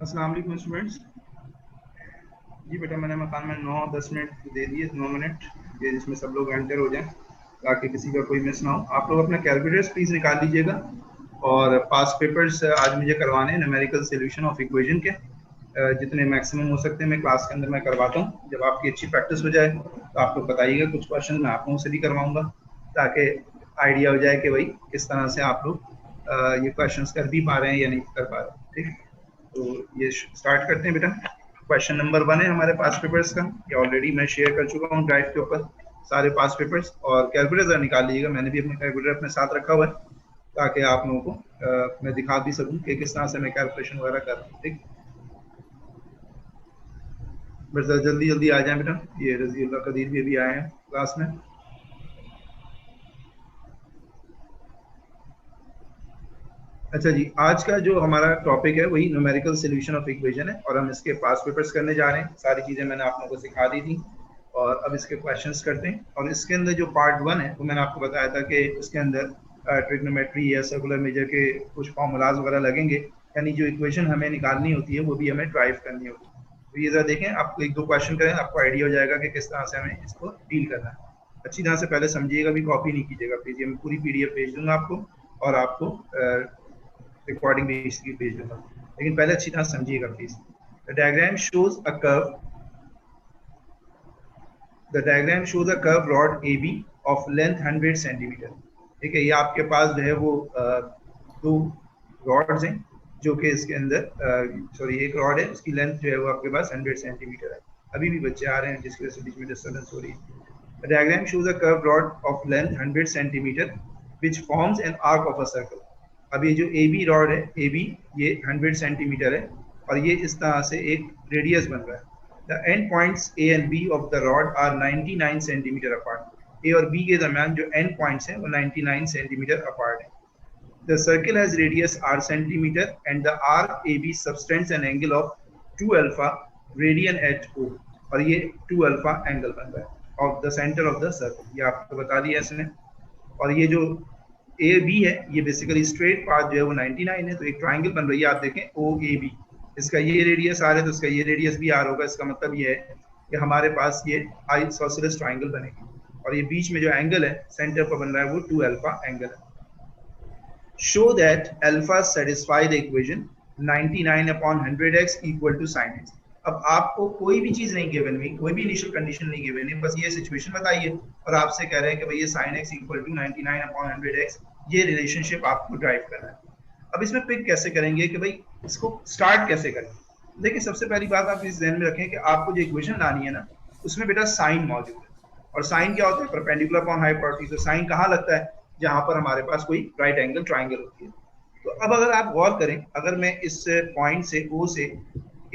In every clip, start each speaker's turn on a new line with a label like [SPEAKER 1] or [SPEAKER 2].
[SPEAKER 1] अस्सलाम वालेकुम स्टूडेंट्स। जी बेटा, मैंने मकान में 9-10 मिनट दे दिए, 9 मिनट ये जिसमें सब लोग एंटर हो जाएं ताकि किसी का कोई मिस ना हो। आप लोग अपना कैलकुलेटर्स प्लीज़ निकाल लीजिएगा और पास पेपर्स आज मुझे करवाने हैं न्यूमेरिकल सॉल्यूशन ऑफ इक्वेशन के। जितने मैक्सिमम हो सकते हैं मैं क्लास के अंदर मैं करवाता हूँ। जब आपकी अच्छी प्रैक्टिस हो जाए तो आप लोग बताइएगा, कुछ क्वेश्चन मैं आप लोगों से भी करवाऊँगा ताकि आइडिया हो जाए कि भाई किस तरह से आप लोग ये क्वेश्चंस कर भी पा रहे हैं या नहीं कर पा रहे हैं। ठीक, तो ये स्टार्ट करते हैं बेटा। क्वेश्चन नंबर 1 है हमारे पास पेपर्स का, ये ऑलरेडी मैं शेयर कर चुका हूँ ड्राइव के ऊपर सारे पास पेपर्स। और कैलकुलेटर निकाल लीजिएगा, मैंने भी अपना कैलकुलेटर अपने साथ रखा हुआ है ताकि आप लोगों को मैं दिखा भी सकूं कि किस तरह से मैं कैलकुलेशन वगैरह कर रहा हूँ। ठीक, बस जल्दी जल्दी आ जाए बेटा। ये रजीउल्लाह कदीर भी अभी आए हैं क्लास में। अच्छा जी, आज का जो हमारा टॉपिक है वही न्यूमेरिकल सॉल्यूशन ऑफ इक्वेशन है और हम इसके पास पेपर्स करने जा रहे हैं। सारी चीज़ें मैंने आप लोगों को सिखा दी थी और अब इसके क्वेश्चंस करते हैं। और इसके अंदर जो पार्ट 1 है वो मैंने आपको बताया था कि उसके अंदर ट्रिग्नोमेट्री या सर्कुलर मेजर के कुछ फॉर्मूलाज वगैरह लगेंगे, यानी जो इक्वेशन हमें निकालनी होती है वो भी हमें ड्राइव करनी होती है। तो ये ज़रा देखें, आपको 1-2 क्वेश्चन करें, आपको आइडिया हो जाएगा कि किस तरह से हमें इसको डील करना है। अच्छी तरह से पहले समझिएगा, भी कॉपी नहीं कीजिएगा प्लीज़। ये मैं पूरी PDF भेज दूंगा आपको और आपको रिकॉर्डिंग भी इसकी भेज दूंगा, लेकिन पहले अच्छी तरह समझिएगा please. The diagram shows a curve, the diagram shows a curve rod A B of length 100 centimetre. ठीक है, ये आपके पास जो है वो दो रॉड्स हैं जो कि इसके अंदर सॉरी एक रॉड है, उसकी लेंथ जो है वो आपके पास 100 सेंटीमीटर है। अभी भी बच्चे आ रहे हैं जिसकी वजह से बीच में डिस्टर्बेंस हो रही है। The diagram shows a curved rod of length 100 centimeter which forms an arc of a circle. अब ये जो ए बी रॉड है, ए बी ये 100 सेंटीमीटर है और ये इस तरह से एक रेडियस बन रहा है। The end points A and B of the rod are 99 centimetre apart. A और बी के दरमियान जो एंड पॉइंट्स हैं वो 99 सेंटीमीटर अपार्ट है। The circle has radius r centimetre and the arc AB subtends an angle of 2 alpha radian at O। और ये 2 alpha angle बन रहा है of the centre of the circle, ये आपको बता दिया इसने। और ये जो ए बी है ये बेसिकली स्ट्रेट पाथ जो है वो 99 है, तो एक ट्राइंगल बन रही है। आप देखें ओ ए बी, इसका ये रेडियस आर है तो इसका ये रेडियस भी आर होगा। इसका मतलब ये है कि हमारे पास ये आइसोसेलेस ट्राइंगल बनेगी और ये बीच में जो एंगल है सेंटर पर बन रहा है वो 2 अल्फा एंगल है। Show that alpha satisfy the equation 99 upon 100x equal to sin x। अब आपको कोई भी चीज नहीं गिवन हुई, कोई भी इनिशियल कंडीशन नहीं गिवन है, बस ये सिचुएशन बताइए और आपसे कह रहे हैं कि भाई ये sin x equal to 99 upon 100x, ये रिलेशनशिप आपको ड्राइव करना है। अब इसमें पिक कैसे करेंगे कि भाई इसको स्टार्ट कैसे करें। देखिए, सबसे पहली बात आप इस ध्यान में रखें कि आपको जो इक्वेशन लानी है ना उसमें बेटा साइन मौजूद है। और साइन क्या होता है? Perpendicular upon hypotenuse. तो साइन कहाँ लगता है? जहां पर हमारे पास कोई राइट एंगल ट्राइंगल होती है। तो अब अगर आप गौर करें, अगर मैं इस पॉइंट से ओ से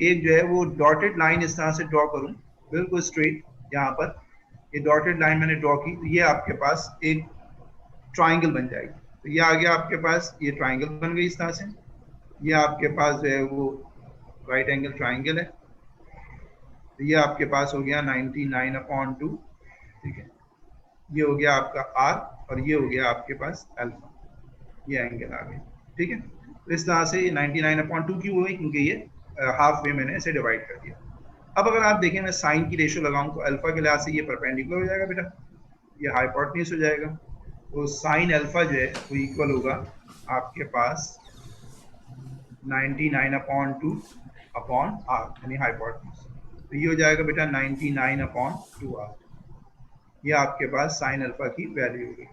[SPEAKER 1] एक जो है वो डॉटेड लाइन इस तरह से ड्रॉ करूं, बिल्कुल स्ट्रेट, यहाँ पर ये डॉटेड लाइन मैंने ड्रॉ की, तो ये आपके पास एक ट्राइंगल बन जाएगी। तो ये आ गया आपके पास, ये ट्राइंगल बन गई इस तरह से। ये आपके पास जो है वो राइट एंगल ट्राइंगल है। तो ये आपके पास हो गया 99 अपॉन 2। ठीक है, ये हो गया आपका आर और ये हो गया आपके पास अल्फा, ये एंगल आ गया। ठीक है, तो इस तरह से 99 अपॉन 2 क्यों हुई? क्योंकि ये हाफ वे मैंने इसे डिवाइड कर दिया। अब अगर आप देखें मैं साइन की रेशियो लगाऊं तो अल्फा के लिहाज से ये परपेंडिकुलर हो जाएगा बेटा, ये हाइपोटेन्यूज हो जाएगा। तो साइन अल्फा जो है वो इक्वल होगा आपके पास 99 अपॉन 2 अपॉन आर यानी हाइपोटेन्यूज। तो ये हो जाएगा बेटा 99 अपॉन 2 आर, ये आपके पास साइन अल्फा की वैल्यू होगी।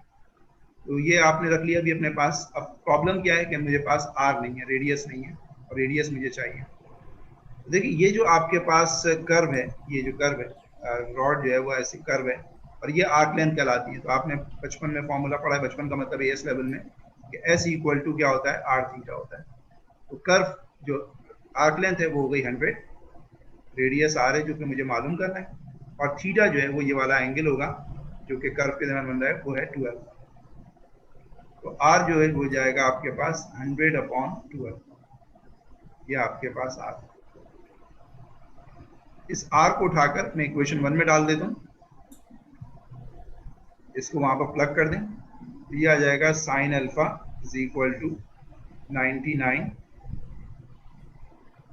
[SPEAKER 1] तो ये आपने रख लिया अभी अपने पास। अब प्रॉब्लम क्या है कि मुझे पास आर नहीं है, रेडियस नहीं है, और रेडियस मुझे चाहिए। तो देखिए, ये जो आपके पास कर्व है, ये जो कर्व है रॉड जो है वो ऐसी कर्व है और ये आर्क लेंथ कहलाती है। तो आपने बचपन में फॉर्मूला पढ़ा है, बचपन का मतलब एस लेवल में, कि एस इक्वल टू क्या होता है? आर थीटा होता है। तो कर्व जो आर्क लेंथ है वो हो गई 100, रेडियस आर है जो कि मुझे मालूम करना है, और थीटा जो है वो ये वाला एंगल होगा जो कि कर्व के दरमियान बन रहा है, वो है 12। तो आर जो है वो जाएगा आपके पास 100 अपॉन 12, ये आपके पास आर। इस आर को उठाकर मैं इक्वेशन 1 में डाल देता हूँ, इसको वहां पर प्लग कर दें, तो ये आ जाएगा sine alpha is equal to 99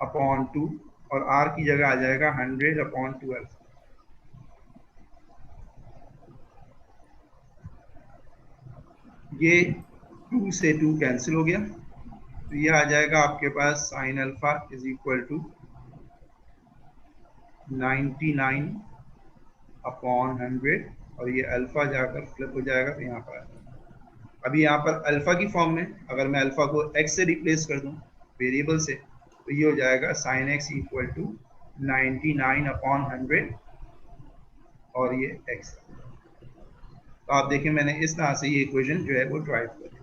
[SPEAKER 1] upon 2 और r की जगह आ जाएगा 100 अपॉन 12। ये 2 से 2 कैंसिल हो गया, तो ये आ जाएगा आपके पास sine alpha is equal to 99 upon 100 और ये अल्फा जाकर फ्लिप हो जाएगा, तो यहाँ पर अभी यहाँ पर अल्फा की फॉर्म में अगर मैं अल्फा को x से रिप्लेस कर दूं वेरिएबल से, तो ये हो जाएगा sine x equal to 99 upon 100 और ये x। तो आप देखें मैंने इस तरह से ये इक्वेशन जो है वो ड्राइव कर दी।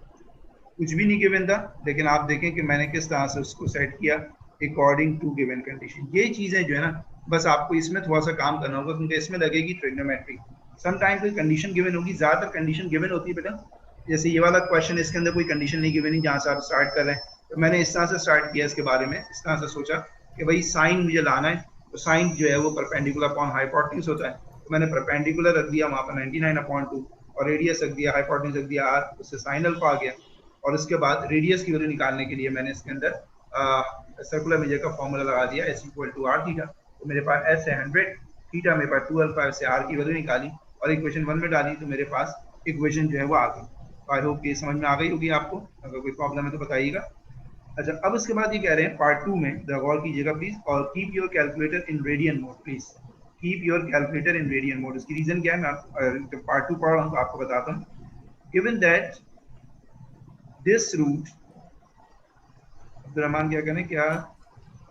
[SPEAKER 1] कुछ भी नहीं गिवन था, लेकिन आप देखें कि मैंने किस तरह से उसको सेट किया अकॉर्डिंग टू गिवन कंडीशन। ये चीज़ें जो है ना, बस आपको इसमें थोड़ा सा काम करना होगा, क्योंकि इसमें लगेगी ट्रिग्नोमेट्री। समटाइम कोई कंडीशन गिवन होगी, ज़्यादातर कंडीशन गिवन होती है बेटा। जैसे ये वाला क्वेश्चन, इसके अंदर कोई कंडीशन नहीं गिवन है जहाँ से आप स्टार्ट कर रहे हैं, तो मैंने इस तरह से स्टार्ट किया इसके बारे में, इस तरह से सोचा कि भाई साइन मुझे लाना है, तो साइन जो है वो परपेंडिकुलर अपॉन हाइपोटेन्यूज होता है, तो मैंने परपेंडिकुलर रख दिया वहाँ पर 99 अपॉन 2 और रेडियस रख दिया, हाइपोटेन्यूज रख दिया r, उससे साइन अल्फा आ गया। और उसके बाद रेडियस की वैल्यू निकालने के लिए मैंने इसके अंदर सर्कुलर मेजर का फॉर्मूला लगा दिया, s equal to r theta. तो मेरे पास s है 100, थीटा मेरे पास 2 अल्फा, से r की वैल्यू निकाली और इक्वेशन 1 में डाली, तो मेरे पास इक्वेशन जो है वो आ गई। आई होप ये समझ में आ गई होगी आपको, अगर कोई प्रॉब्लम है तो बताइएगा। अच्छा, अब उसके बाद ये कह रहे हैं पार्ट 2 में, गौर कीजिएगा प्लीज, और keep your calculator in radian mode, please keep your calculator in radian mode. इसकी रीजन क्या है, मैं जब पार्ट 2 पढ़ रहा हूँ तो आपको बताता हूँ। Given that this root, Abdulrahman क्या करें, क्या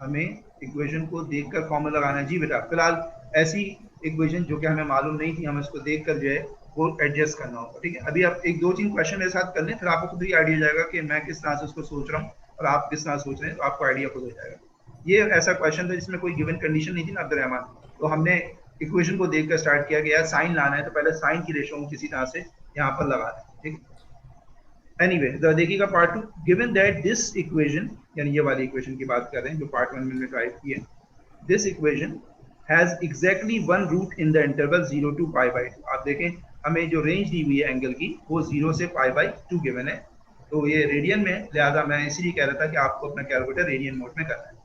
[SPEAKER 1] हमें इक्वेशन को देखकर फॉर्मूला लगाना है? जी बेटा, फिलहाल ऐसी इक्वेशन जो कि हमें मालूम नहीं थी, हमें इसको देखकर जो है वो एडजस्ट करना होगा, ठीक है। अभी आप एक दो तीन क्वेश्चन मेरे साथ कर लें, फिर आपको खुद ही आइडिया जाएगा कि मैं किस तरह से उसको सोच रहा हूँ और आप किस तरह सोच रहे हैं, तो आपको आइडिया खुद हो जाएगा। ये ऐसा क्वेश्चन था जिसमें कोई गिवन कंडीशन नहीं थी ना अब्दुलरहमान, तो हमने इक्वेशन को देखकर स्टार्ट किया कि यार साइन लाना है, तो पहले साइन की रेशो किसी तरह से यहाँ पर लगा दें, ठीक है। एनीवे, देखिएगा part 2, given that this equation, यानी ये वाली इक्वेशन की बात कर रहे हैं जो पार्ट 1 में ड्राइव की है, this equation has exactly one root in the interval 0 to π/2। आप देखें हमें जो रेंज दी हुई है एंगल की वो 0 से π/2 गिवन है, तो ये रेडियन में, लिहाजा मैं इसीलिए कह रहा था कि आपको अपना कैलकुलेटर रेडियन मोड में करना है।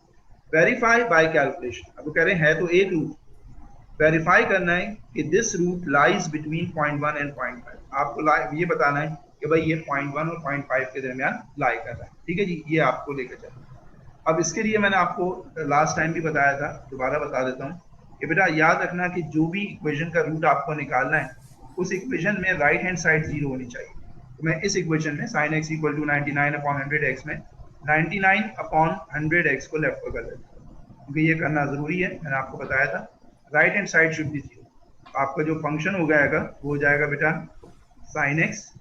[SPEAKER 1] वेरीफाई बाय कैलकुलेशन, अब कह रहे हैं तो एक रूट वेरीफाई करना है कि this root lies between 0.1 and 0.5। आपको ये बताना है कि भाई ये 0.1 और 0.5 के दरमियान लाई कर रहा है, ठीक है जी, ये आपको लेकर चलना। अब इसके लिए मैंने आपको लास्ट टाइम भी बताया था, दोबारा बता देता हूँ कि बेटा याद रखना कि जो भी इक्वेशन का रूट आपको निकालना है, उस इक्वेशन में राइट हैंड साइड 0 होनी चाहिए। तो मैं इस इक्वेशन में sine x equal to 99 upon 100x में 99 अपॉन 100x को लेफ्ट कर देता हूँ, क्योंकि ये करना जरूरी है, मैंने आपको बताया था। Right hand side should be 0। आपका जो फंक्शन हो जाएगा वो हो जाएगा बेटा sine x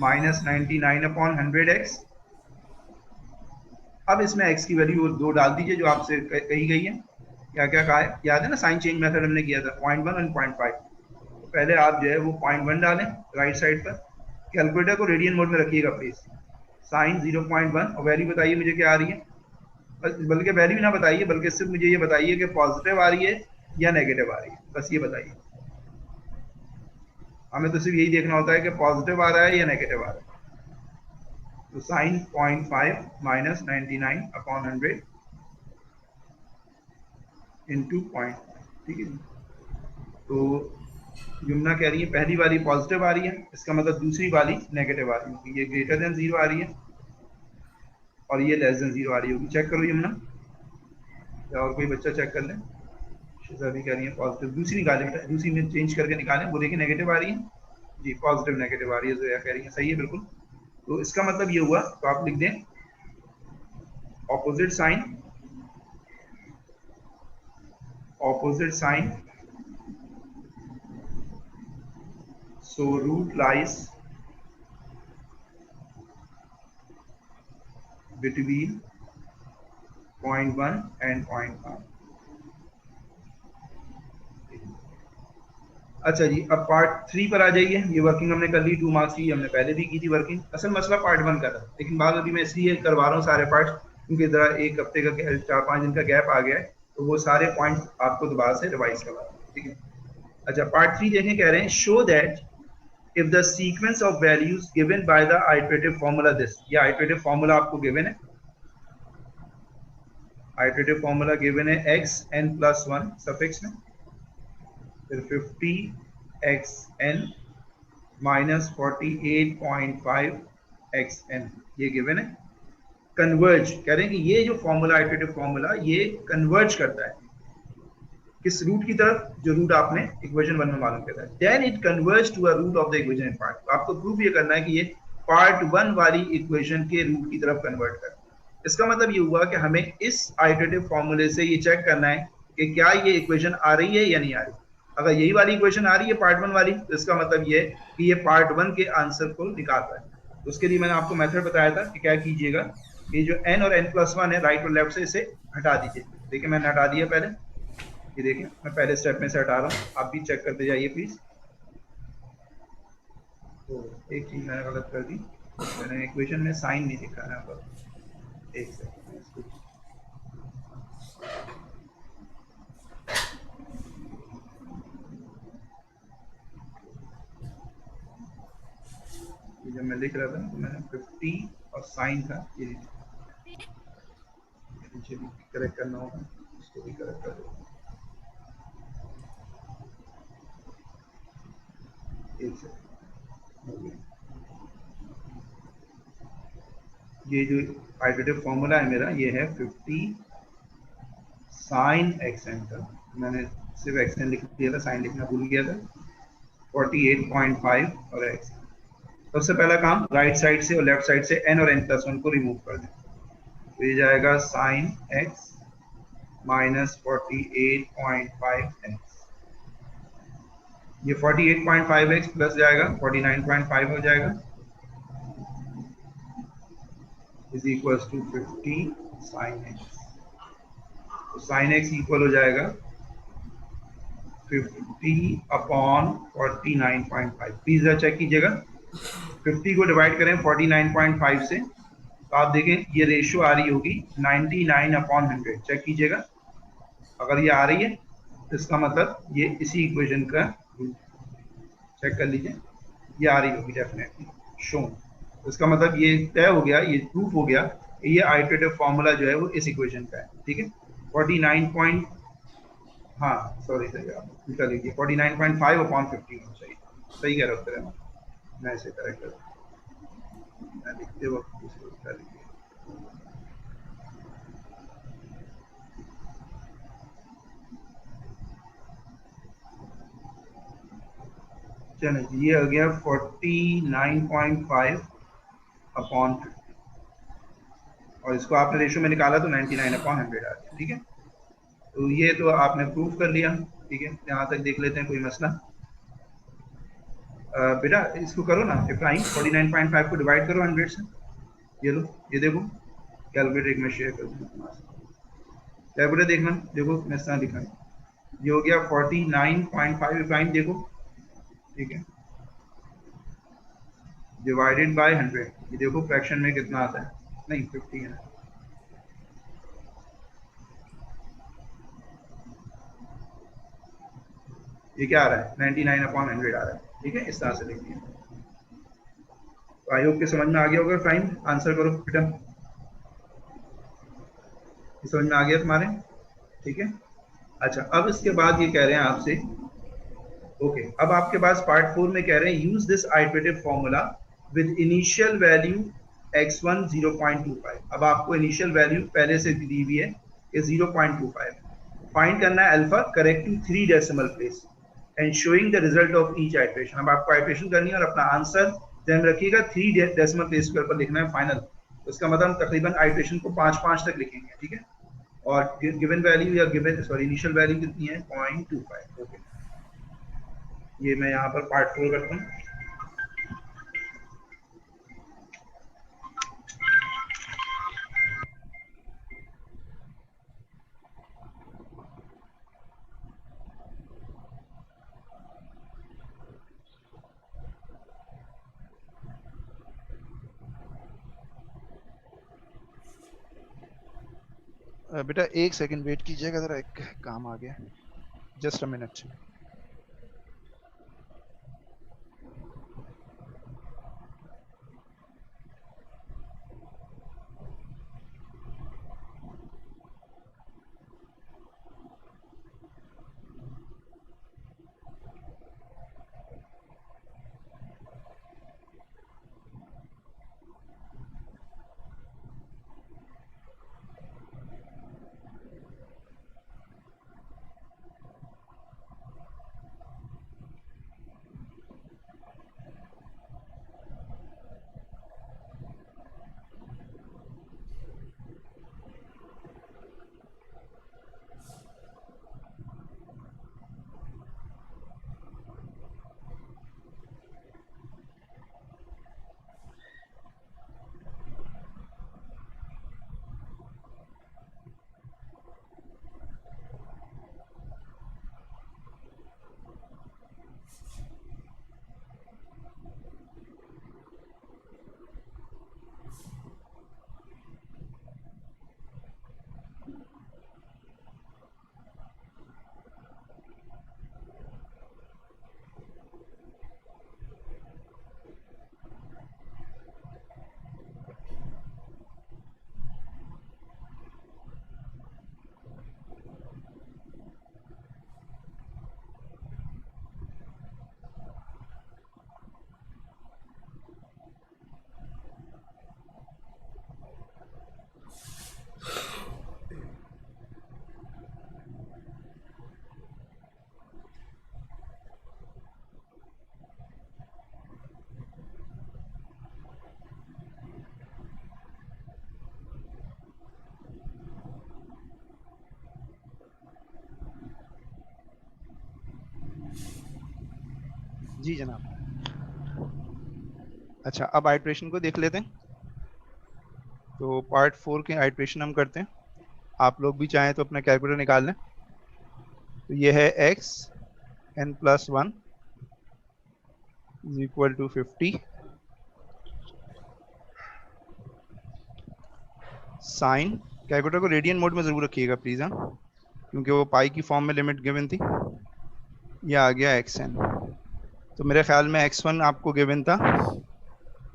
[SPEAKER 1] minus 99 upon 100x। अब इसमें x की वैल्यू 2 डाल दीजिए जो आपसे कही गई है। क्या क्या कहा है, याद है ना, साइन चेंज मेथड हमने किया था 0.1 और 0.5। तो पहले आप जो है वो 0.1 डालें राइट साइड पर, कैलकुलेटर को रेडियन मोड में रखिएगा प्लीज। साइन 0.1 और वैल्यू बताइए मुझे क्या आ रही है, बल्कि वैल्यू ना बताइए, बल्कि सिर्फ मुझे ये बताइए कि पॉजिटिव आ रही है या नेगेटिव आ रही है, बस ये बताइए। हमें तो सिर्फ यही देखना होता है कि पॉजिटिव आ रहा है या नेगेटिव आ रहा है। तो साइन 0.5 माइनस 99 अपॉन 100 इंटू 0.5, ठीक है। तो यमुना कह रही है पहली वाली पॉजिटिव आ रही है, इसका मतलब दूसरी वाली नेगेटिव आ रही है, ये ग्रेटर देन 0 आ रही है और ये लेस देन 0 आ रही होगी। चेक करो यमुना, या और कोई बच्चा चेक कर ले। शिजा भी कह रही है पॉजिटिव, दूसरी निकालें बेटा, दूसरी में चेंज करके निकालें, वो देखिए नेगेटिव आ रही है जी, पॉजिटिव नेगेटिव आ रही है, जोया कह रही है सही है बिल्कुल। तो इसका मतलब ये हुआ, तो आप लिख दें opposite sign, so root lies between 0.1 and 0.5। अच्छा जी, अब पार्ट 3 पर आ जाइए। ये वर्किंग हमने कर ली, 2 मार्क्स की, हमने पहले भी की थी वर्किंग। असल मसला पार्ट 1 का था, लेकिन बाद अभी मैं इसलिए करवा रहा हूँ सारे पार्ट, क्योंकि जरा एक हफ्ते का 4-5 दिन का गैप आ गया है, तो वो सारे पॉइंट आपको दोबारा से रिवाइज करवा रहा हूँ, ठीक है। अच्छा, पार्ट 3 देखें, कह रहे हैं show that if the sequence of values given by the iterative formula this, ये आइटरेटिव फॉर्मूला आपको गिवन है, आइटरेटिव फॉर्मूला गिवन है x n plus one suffix में, फिर 50 xn माइनस 48.5 xn, ये गिवन है। कन्वर्ज कह रहे हैं कि ये जो फॉर्मूला आइटरेटिव फॉर्मूला ये कन्वर्ज करता है किस रूट की तरफ, जो रूट आपने इक्वेशन वन में मालूम किया था। Then it converge to a root of the equation in part. तो आपको प्रूफ ये करना है कि ये पार्ट वन वाली इक्वेशन के रूट की तरफ कन्वर्ट करता है। इसका मतलब ये हुआ कि हमें इस आइटरेटिव फॉर्मूले से ये चेक करना है कि क्या ये इक्वेशन आ रही है या नहीं आ रही। अगर यही वाली इक्वेशन आ रही है पार्ट वन वाली, तो इसका मतलब ये कि ये पार्ट वन के आंसर को निकाल रहा है। तो उसके लिए मैंने आपको मेथड बताया था कि क्या कीजिएगा, ये जो n और n प्लस वन है राइट और लेफ्ट से इसे हटा दीजिए। देखिए मैंने हटा दिया पहले, ये देखिए मैं पहले स्टेप में से हटा रहा हूँ, आप भी चेक करते जाइए प्लीज। तो एक चीज मैंने गलत कर दी, मैंने इक्वेशन में साइन नहीं लिखा है यहाँ पर। एक सेकंड इसको, जब मैं लिख रहा था तो मैंने 50 और साइन था, ये पीछे भी करेक्ट करना होगा, इसको भी करेक्ट कर दो। एक सेकंड, ये जो आइटरेटिव फॉर्मूला है मेरा, ये है 50 साइन एक्सएन का, मैंने सिर्फ एक्सएन लिख दिया था, साइन लिखना भूल गया था। 48.5 और एक्स। सबसे पहला काम राइट साइड से और लेफ्ट साइड से n और n प्लस वन को रिमूव कर दें, तो ये जाएगा साइन x माइनस 48.5x, ये 48.5x प्लस जाएगा 49.5 हो जाएगा, is equal to 50 sine x। तो साइन x इक्वल हो जाएगा 50 अपॉन 49.5। प्लीज चेक कीजिएगा, 50 को डिवाइड करें 49.5 से, तो आप देखें ये रेशियो आ रही होगी 99 अपॉन 100। चेक कीजिएगा, अगर ये आ रही है तो इसका मतलब ये इसी इक्वेशन का, चेक कर लीजिए, ये आ रही होगी डेफिनेटली शोन। तो इसका मतलब ये तय हो गया, ये प्रूफ हो गया कि ये आइटरेटिव फॉर्मूला जो है वो इस इक्वेशन का है। ठीक है, 49 पॉइंट, हाँ सॉरी सही आप उल्टा लीजिए, 49.5 अपॉन 50 चाहिए, सही कह रहे हो तेरे, मैं इसे करेक्ट कर, मैं लिखते वक्त इसे उल्टा लिखिए। चलिए ये हो गया 49.5 अपॉन 50, और इसको आपने रेशियो में निकाला तो 99 अपॉन 100 आ गया। ठीक है, तो ये तो आपने प्रूफ कर लिया। ठीक है, यहाँ तक देख लेते हैं, कोई मसला। बेटा इसको करो ना डिफाइन, 49.5 को डिवाइड करो 100 से, ये लो, ये देखो कैलकुलेटर एक में शेयर कर दूँ, कैलकुलेटर देखना, देखो मैं इस तरह दिखाई, ये हो गया 49.5 डिफाइन, देखो ठीक है, डिवाइडेड बाय 100, ये देखो फ्रैक्शन में कितना आता है, नहीं 50 है, ये क्या आ रहा है 99 अपॉन 100 आ रहा है। ठीक है, इस तरह से लिखिए। तो आई होप के समझ में आ गया होगा। फाइन, आंसर करो बेटा, समझ में आ गया तुम्हारे? ठीक है, अच्छा अब इसके बाद ये कह रहे हैं आपसे, ओके अब आपके पास पार्ट 4 में कह रहे हैं use this iterative formula with initial value x1 0.25। अब आपको इनिशियल वैल्यू पहले से दी हुई है कि 0.25, फाइंड करना है alpha correct to 3 decimal place and showing the result of each iteration. अब आपको आइटरेशन करनी है और अपना आंसर ध्यान रखिएगा 3 डेसिमल प्लेस के ऊपर लिखना है फाइनल। तो इसका मतलब हम तकरीबन आइटरेशन को 5 तक लिखेंगे। ठीक है, और गिवन वैल्यू या गिवन सॉरी इनिशियल वैल्यू कितनी है 0.25। ओके, ये मैं यहाँ पर पार्ट 4 करता हूँ।
[SPEAKER 2] बेटा एक सेकंड वेट कीजिएगा, जरा एक काम आ गया, जस्ट अ मिनट। जी जनाब। अच्छा, अब आइट्रेशन को देख लेते हैं। तो पार्ट 4 के आइट्रेशन हम करते हैं। आप लोग भी चाहें तो अपना कैलकुलेटर निकाल लें। तो ये है x n+1 is equal to 50 sine, calculator को रेडियन मोड में जरूर रखिएगा प्लीज, हाँ, क्योंकि वो पाई की फॉर्म में लिमिट गिवन थी। ये आ गया xn। तो मेरे ख्याल में x1 आपको गिवन था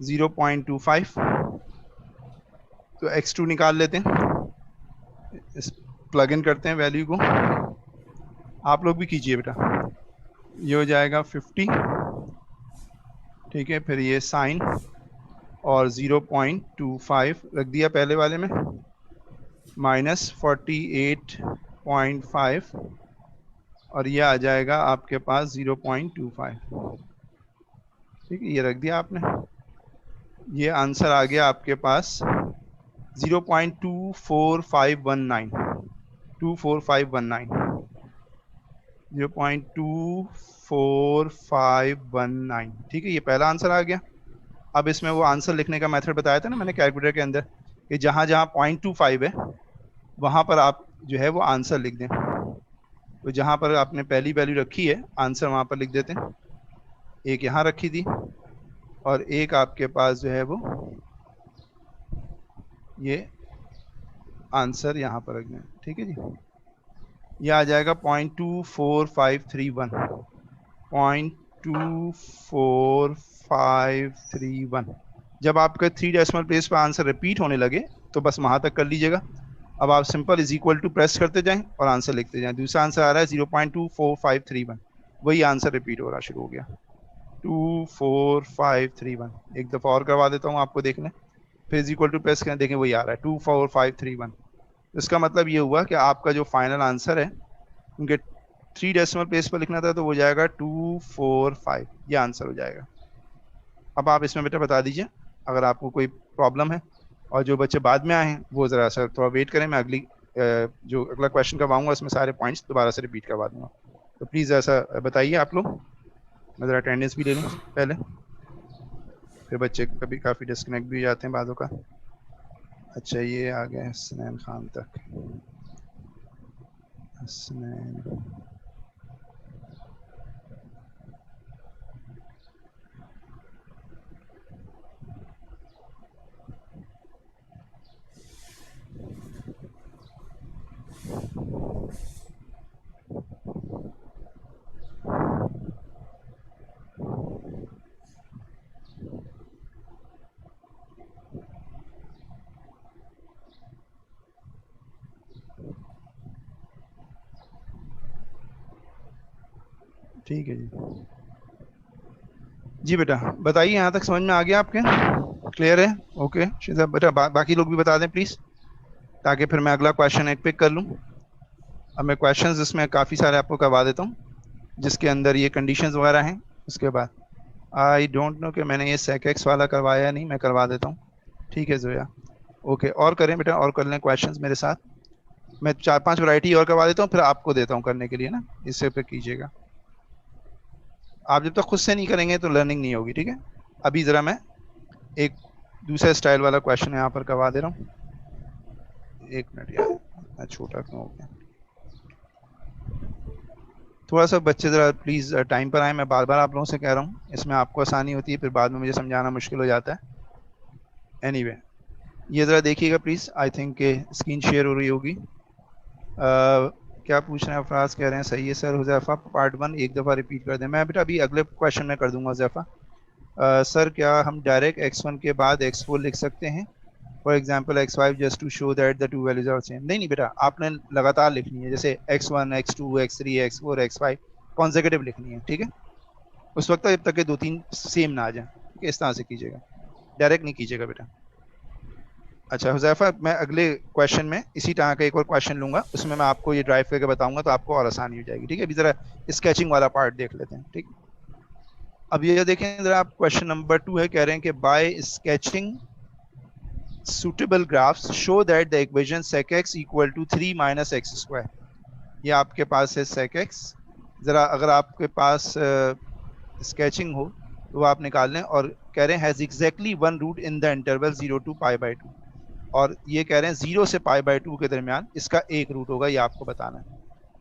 [SPEAKER 2] 0.25, तो x2 निकाल लेते हैं, इस प्लग इन करते हैं वैल्यू को। आप लोग भी कीजिए बेटा। ये हो जाएगा 50, ठीक है, फिर ये साइन और 0.25 रख दिया पहले वाले में, माइनस 48.5 और ये आ जाएगा आपके पास 0.25, ठीक है, ये रख दिया आपने। ये आंसर आ गया आपके पास 0.24519, 0.24519, ठीक है, ये पहला आंसर आ गया। अब इसमें वो आंसर लिखने का मेथड बताया था ना मैंने कैलकुलेटर के अंदर, कि जहां जहां 0.25 है वहां पर आप जो है वो आंसर लिख दें। तो जहां पर आपने पहली वैल्यू रखी है आंसर वहां पर लिख देते हैं। एक यहाँ रखी थी और एक आपके पास जो है वो ये आंसर यहाँ पर रख दें, ठीक है जी। ये आ जाएगा 0.24531, 0.24531। जब आपके 3 डेसिमल प्लेस पर आंसर रिपीट होने लगे तो बस वहां तक कर लीजिएगा। अब आप simple is equal to press करते जाएं और आंसर लिखते जाएं। दूसरा आंसर आ रहा है 0.24531, वही आंसर रिपीट हो रहा शुरू हो गया, 24531। एक दफ़ा और करवा देता हूँ आपको देख लें, फिर इज इक्वल टू प्रेस करें, देखें वही आ रहा है 24531। इसका मतलब ये हुआ कि आपका जो फाइनल आंसर है, क्योंकि 3 डेसिमल प्लेस पर लिखना था तो वो जाएगा 245, ये आंसर हो जाएगा। अब आप इसमें बेटा बता दीजिए अगर आपको कोई प्रॉब्लम है, और जो बच्चे बाद में आए हैं वो ज़रा सा थोड़ा वेट करें, मैं अगली जो अगला क्वेश्चन करवाऊंगा उसमें सारे पॉइंट्स दोबारा से रिपीट करवा दूंगा। तो प्लीज़ ऐसा बताइए आप लोग, मैं ज़रा अटेंडेंस भी ले लूँ पहले, फिर बच्चे कभी काफ़ी डिस्कनेक्ट भी हो जाते हैं बातों का। अच्छा, ये आ गया हसनैन खान तक। हसनैन, ठीक है जी। जी बेटा बताइए, यहाँ तक समझ में आ गया आपके? क्लियर है? ओके शिजा बेटा, बाकी लोग भी बता दें प्लीज़, ताकि फिर मैं अगला क्वेश्चन एक पिक कर लूँ। अब मैं क्वेश्चंस इसमें काफ़ी सारे आपको करवा देता हूँ जिसके अंदर ये कंडीशंस वगैरह हैं। उसके बाद आई डोंट नो कि मैंने ये सेक एक्स वाला करवाया या नहीं, मैं करवा देता हूँ, ठीक है जोया। ओके, और करें बेटा, और कर लें क्वेश्चंस मेरे साथ। मैं 4-5 वैरायटी और करवा देता हूँ, फिर आपको देता हूँ करने के लिए ना, इससे फिर कीजिएगा। आप जब तक खुद से नहीं करेंगे तो लर्निंग नहीं होगी, ठीक है। अभी ज़रा मैं एक दूसरा स्टाइल वाला क्वेश्चन यहाँ पर करवा दे रहा हूँ। एक मिनट यार, इतना छोटा क्यों हो गया? थोड़ा सा बच्चे ज़रा प्लीज़ टाइम पर आए, मैं बार बार आप लोगों से कह रहा हूँ, इसमें आपको आसानी होती है, फिर बाद में मुझे समझाना मुश्किल हो जाता है। एनीवे, ये ज़रा देखिएगा please, I think screen share हो रही होगी। क्या पूछ रहे हैं अफराज? कह रहे हैं सही है सर, हुज़ैफ़ा पार्ट 1 एक दफ़ा रिपीट कर दें। मैं बेटा अभी अगले क्वेश्चन में कर दूंगा हुज़ैफ़ा। सर क्या हम डायरेक्ट x1 के बाद x4 लिख सकते हैं, for example x5 just to show that the two values are same? नहीं बेटा, आपने लगातार लिखनी है, जैसे x1 x2 x3 x4 x5 consecutive लिखनी है, ठीक है, उस वक्त जब तक के 2-3 सेम ना आ जाए, ठीक है, इस तरह से कीजिएगा, डायरेक्ट नहीं कीजिएगा बेटा। अच्छा हुज़ैफ़ा, मैं अगले क्वेश्चन में इसी तरह का एक और क्वेश्चन लूंगा, उसमें मैं आपको ये ड्राइव करके बताऊंगा तो आपको और आसानी हो जाएगी, ठीक है। अभी ज़रा स्केचिंग वाला पार्ट देख लेते हैं, ठीक। अब ये देखें ज़रा, आप क्वेश्चन नंबर 2 है, कह रहे हैं कि by sketching suitable graphs show that the equation sec x equal to 3 minus x square। ये आपके पास है sec x। ज़रा अगर आपके पास स्केचिंग हो तो वो आप निकाल लें। और कह रहे हैं has exactly one root in the interval 0 to π/2, और ये कह रहे हैं 0 से π/2 के दरमियान इसका एक रूट होगा, ये आपको बताना है।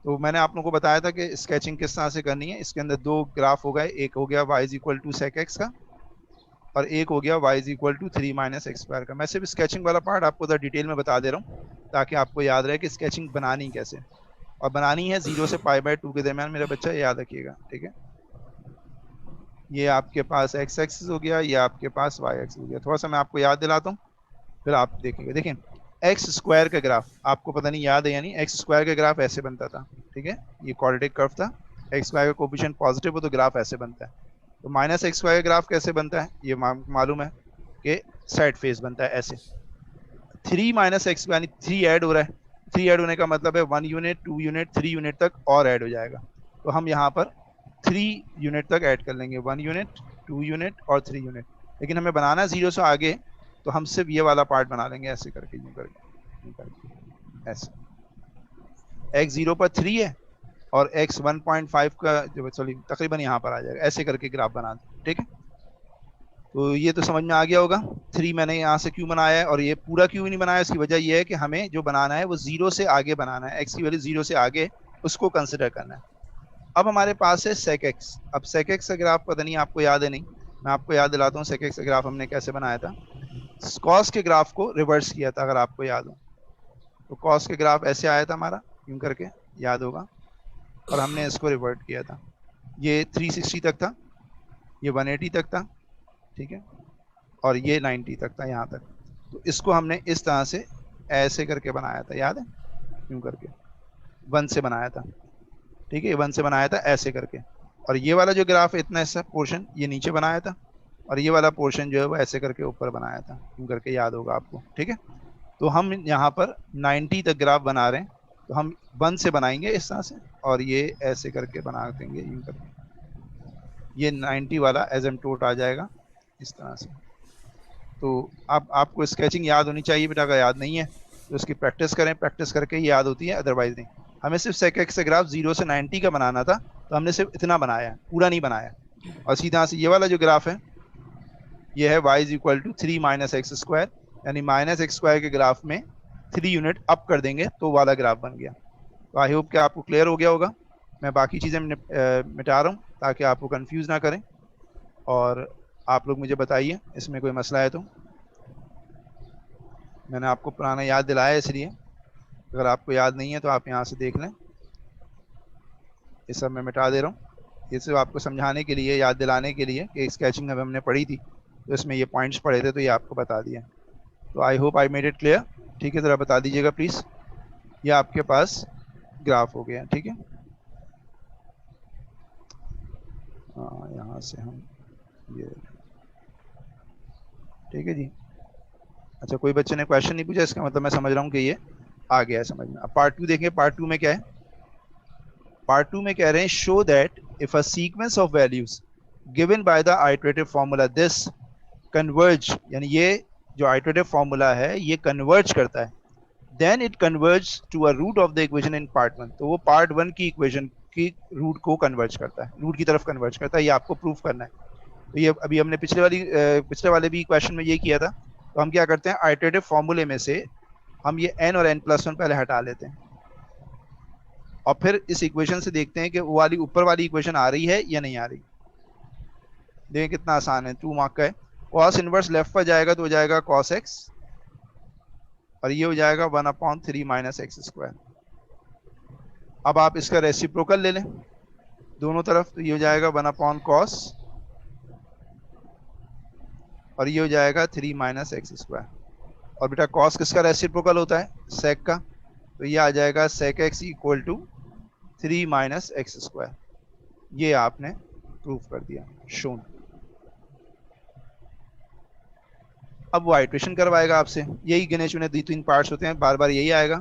[SPEAKER 2] तो मैंने आप लोगों को बताया था कि स्केचिंग किस तरह से करनी है। इसके अंदर दो ग्राफ हो गए, एक हो गया y = sec x का, और एक हो गया y = 3 - x² का। मैं सिर्फ स्केचिंग वाला पार्ट आपको डिटेल में बता दे रहा हूँ ताकि आपको याद रहे कि स्केचिंग बनानी कैसे, और बनानी है 0 से π/2 के दरमियान, मेरा बच्चा याद रखिएगा, ठीक है। ये आपके पास x एक्सिस हो गया, ये आपके पास y एक्सिस हो गया। थोड़ा सा मैं आपको याद दिलाता हूँ, फिर आप देखेंगे। देखें x² का ग्राफ आपको पता नहीं याद है या नहीं। x² का ग्राफ ऐसे बनता था, ठीक है, ये क्वाड्रेटिक कर्व था। x² का कोएफिशिएंट पॉजिटिव हो तो ग्राफ ऐसे बनता है। तो -x² का ग्राफ कैसे बनता है ये मालूम है कि साइड फेस बनता है ऐसे। 3 - x यानी 3 ऐड हो रहा है। 3 ऐड होने का मतलब है 1 यूनिट, 2 यूनिट, 3 यूनिट तक और ऐड हो जाएगा। तो हम यहाँ पर 3 यूनिट तक ऐड कर लेंगे, 1 यूनिट, 2 यूनिट और 3 यूनिट। लेकिन हमें बनाना है 0 से आगे, तो हम सिर्फ ये वाला पार्ट बना लेंगे ऐसे करके, यूं करके ऐसे। x 0 पर 3 है और x 1.5 का सॉरी तकरीबन यहाँ पर आ जाएगा, ऐसे करके ग्राफ बना दें, ठीक है। तो ये तो समझ में आ गया होगा 3 मैंने यहाँ से क्यों बनाया है, और ये पूरा क्यों नहीं बनाया। इसकी वजह यह है कि हमें जो बनाना है वो 0 से आगे बनाना है, x की वैल्यू 0 से आगे, उसको कंसिडर करना है। अब हमारे पास है sec x। अब sec x का ग्राफ पता नहीं आपको याद है नहीं, मैं आपको याद दिलाता हूँ sec x का ग्राफ हमने कैसे बनाया था। cos के ग्राफ को रिवर्स किया था, अगर आपको याद हो तो cos के ग्राफ ऐसे आया था हमारा, यूं करके, याद होगा, और हमने इसको रिवर्ट किया था। ये 360 तक था, ये 180 तक था, ठीक है, और ये 90 तक था यहाँ तक। तो इसको हमने इस तरह से ऐसे करके बनाया था, याद है, यूं करके 1 से बनाया था, ठीक है, 1 से बनाया था ऐसे करके। और ये वाला जो ग्राफ है इतना ऐसा पोर्शन ये नीचे बनाया था, और ये वाला पोर्शन जो है वो ऐसे करके ऊपर बनाया था, यूं करके, याद होगा आपको, ठीक है। तो हम यहाँ पर 90 तक ग्राफ बना रहे हैं, तो हम 1 से बनाएंगे इस तरह से, और ये ऐसे करके बना देंगे यूं करके, ये 90 वाला एसिम्प्टोट आ जाएगा इस तरह से। तो आपको स्केचिंग याद होनी चाहिए बेटा, अगर याद नहीं है तो उसकी प्रैक्टिस करें, प्रैक्टिस करके ही याद होती है, अदरवाइज नहीं। हमें सिर्फ sec x से ग्राफ 0 से 90 का बनाना था, तो हमने सिर्फ इतना बनाया, पूरा नहीं बनाया। और सीधा से ये वाला जो ग्राफ है ये है y = 3 - x², यानी -x² के ग्राफ में 3 यूनिट अप कर देंगे तो वाला ग्राफ बन गया। तो आई होप कि आपको क्लियर हो गया होगा। मैं बाकी चीज़ें मिटा रहा हूँ ताकि आपको कंफ्यूज ना करें, और आप लोग मुझे बताइए इसमें कोई मसला है तो। मैंने आपको पुराना याद दिलाया है, इसलिए अगर आपको याद नहीं है तो आप यहाँ से देख लें। ये सब मैं मिटा दे रहा हूँ, ये सिर्फ आपको समझाने के लिए, याद दिलाने के लिए कि स्केचिंग अब हमने पढ़ी थी तो इसमें ये पॉइंट्स पढ़े थे, तो ये आपको बता दिया। तो I hope I made it clear, ठीक है। ज़रा बता दीजिएगा प्लीज़। ये आपके पास ग्राफ हो गया, ठीक है। हाँ, यहाँ से हम ये, ठीक है जी। अच्छा, कोई बच्चे ने क्वेश्चन नहीं पूछा, इसका मतलब मैं समझ रहा हूँ कि ये आ गया है समझ में। अब पार्ट 2 देखें। पार्ट 2 में क्या है? पार्ट 2 में कह रहे हैं show that if a sequence of values given by the iterative formula this converge, यानी ये जो आइटरेटिव फार्मूला है ये कन्वर्ज करता है, then it converge to a root of the equation in part 1। तो वो पार्ट 1 की इक्वेशन की रूट को कन्वर्ज करता है, रूट की तरफ कन्वर्ज करता है, ये आपको प्रूफ करना है। तो ये अभी हमने पिछले वाले भी क्वेश्चन में ये किया था। तो हम क्या करते हैं, आइटरेटिव फार्मूले में से हम ये n और n+1 पहले हटा लेते हैं, और फिर इस इक्वेशन से देखते हैं कि वो वाली ऊपर वाली इक्वेशन आ रही है या नहीं आ रही। देखें कितना आसान है, 2 मार्क का है। cos इनवर्स लेफ्ट पर जाएगा तो हो जाएगा cos x, और ये हो जाएगा 1/3 - x²। अब आप इसका रेसिप्रोकल ले लें दोनों तरफ, तो ये हो जाएगा 1/cos, और ये हो जाएगा 3 - x²। और बेटा cos किसका रेसिप्रोकल होता है? sec का, तो ये आ जाएगा sec x = 3 - x²। ये आपने प्रूफ कर दिया, शोन। अब वो आइट्रेशन करवाएगा आपसे, यही गिने चुने 2-3 पार्ट्स होते हैं, बार बार यही आएगा।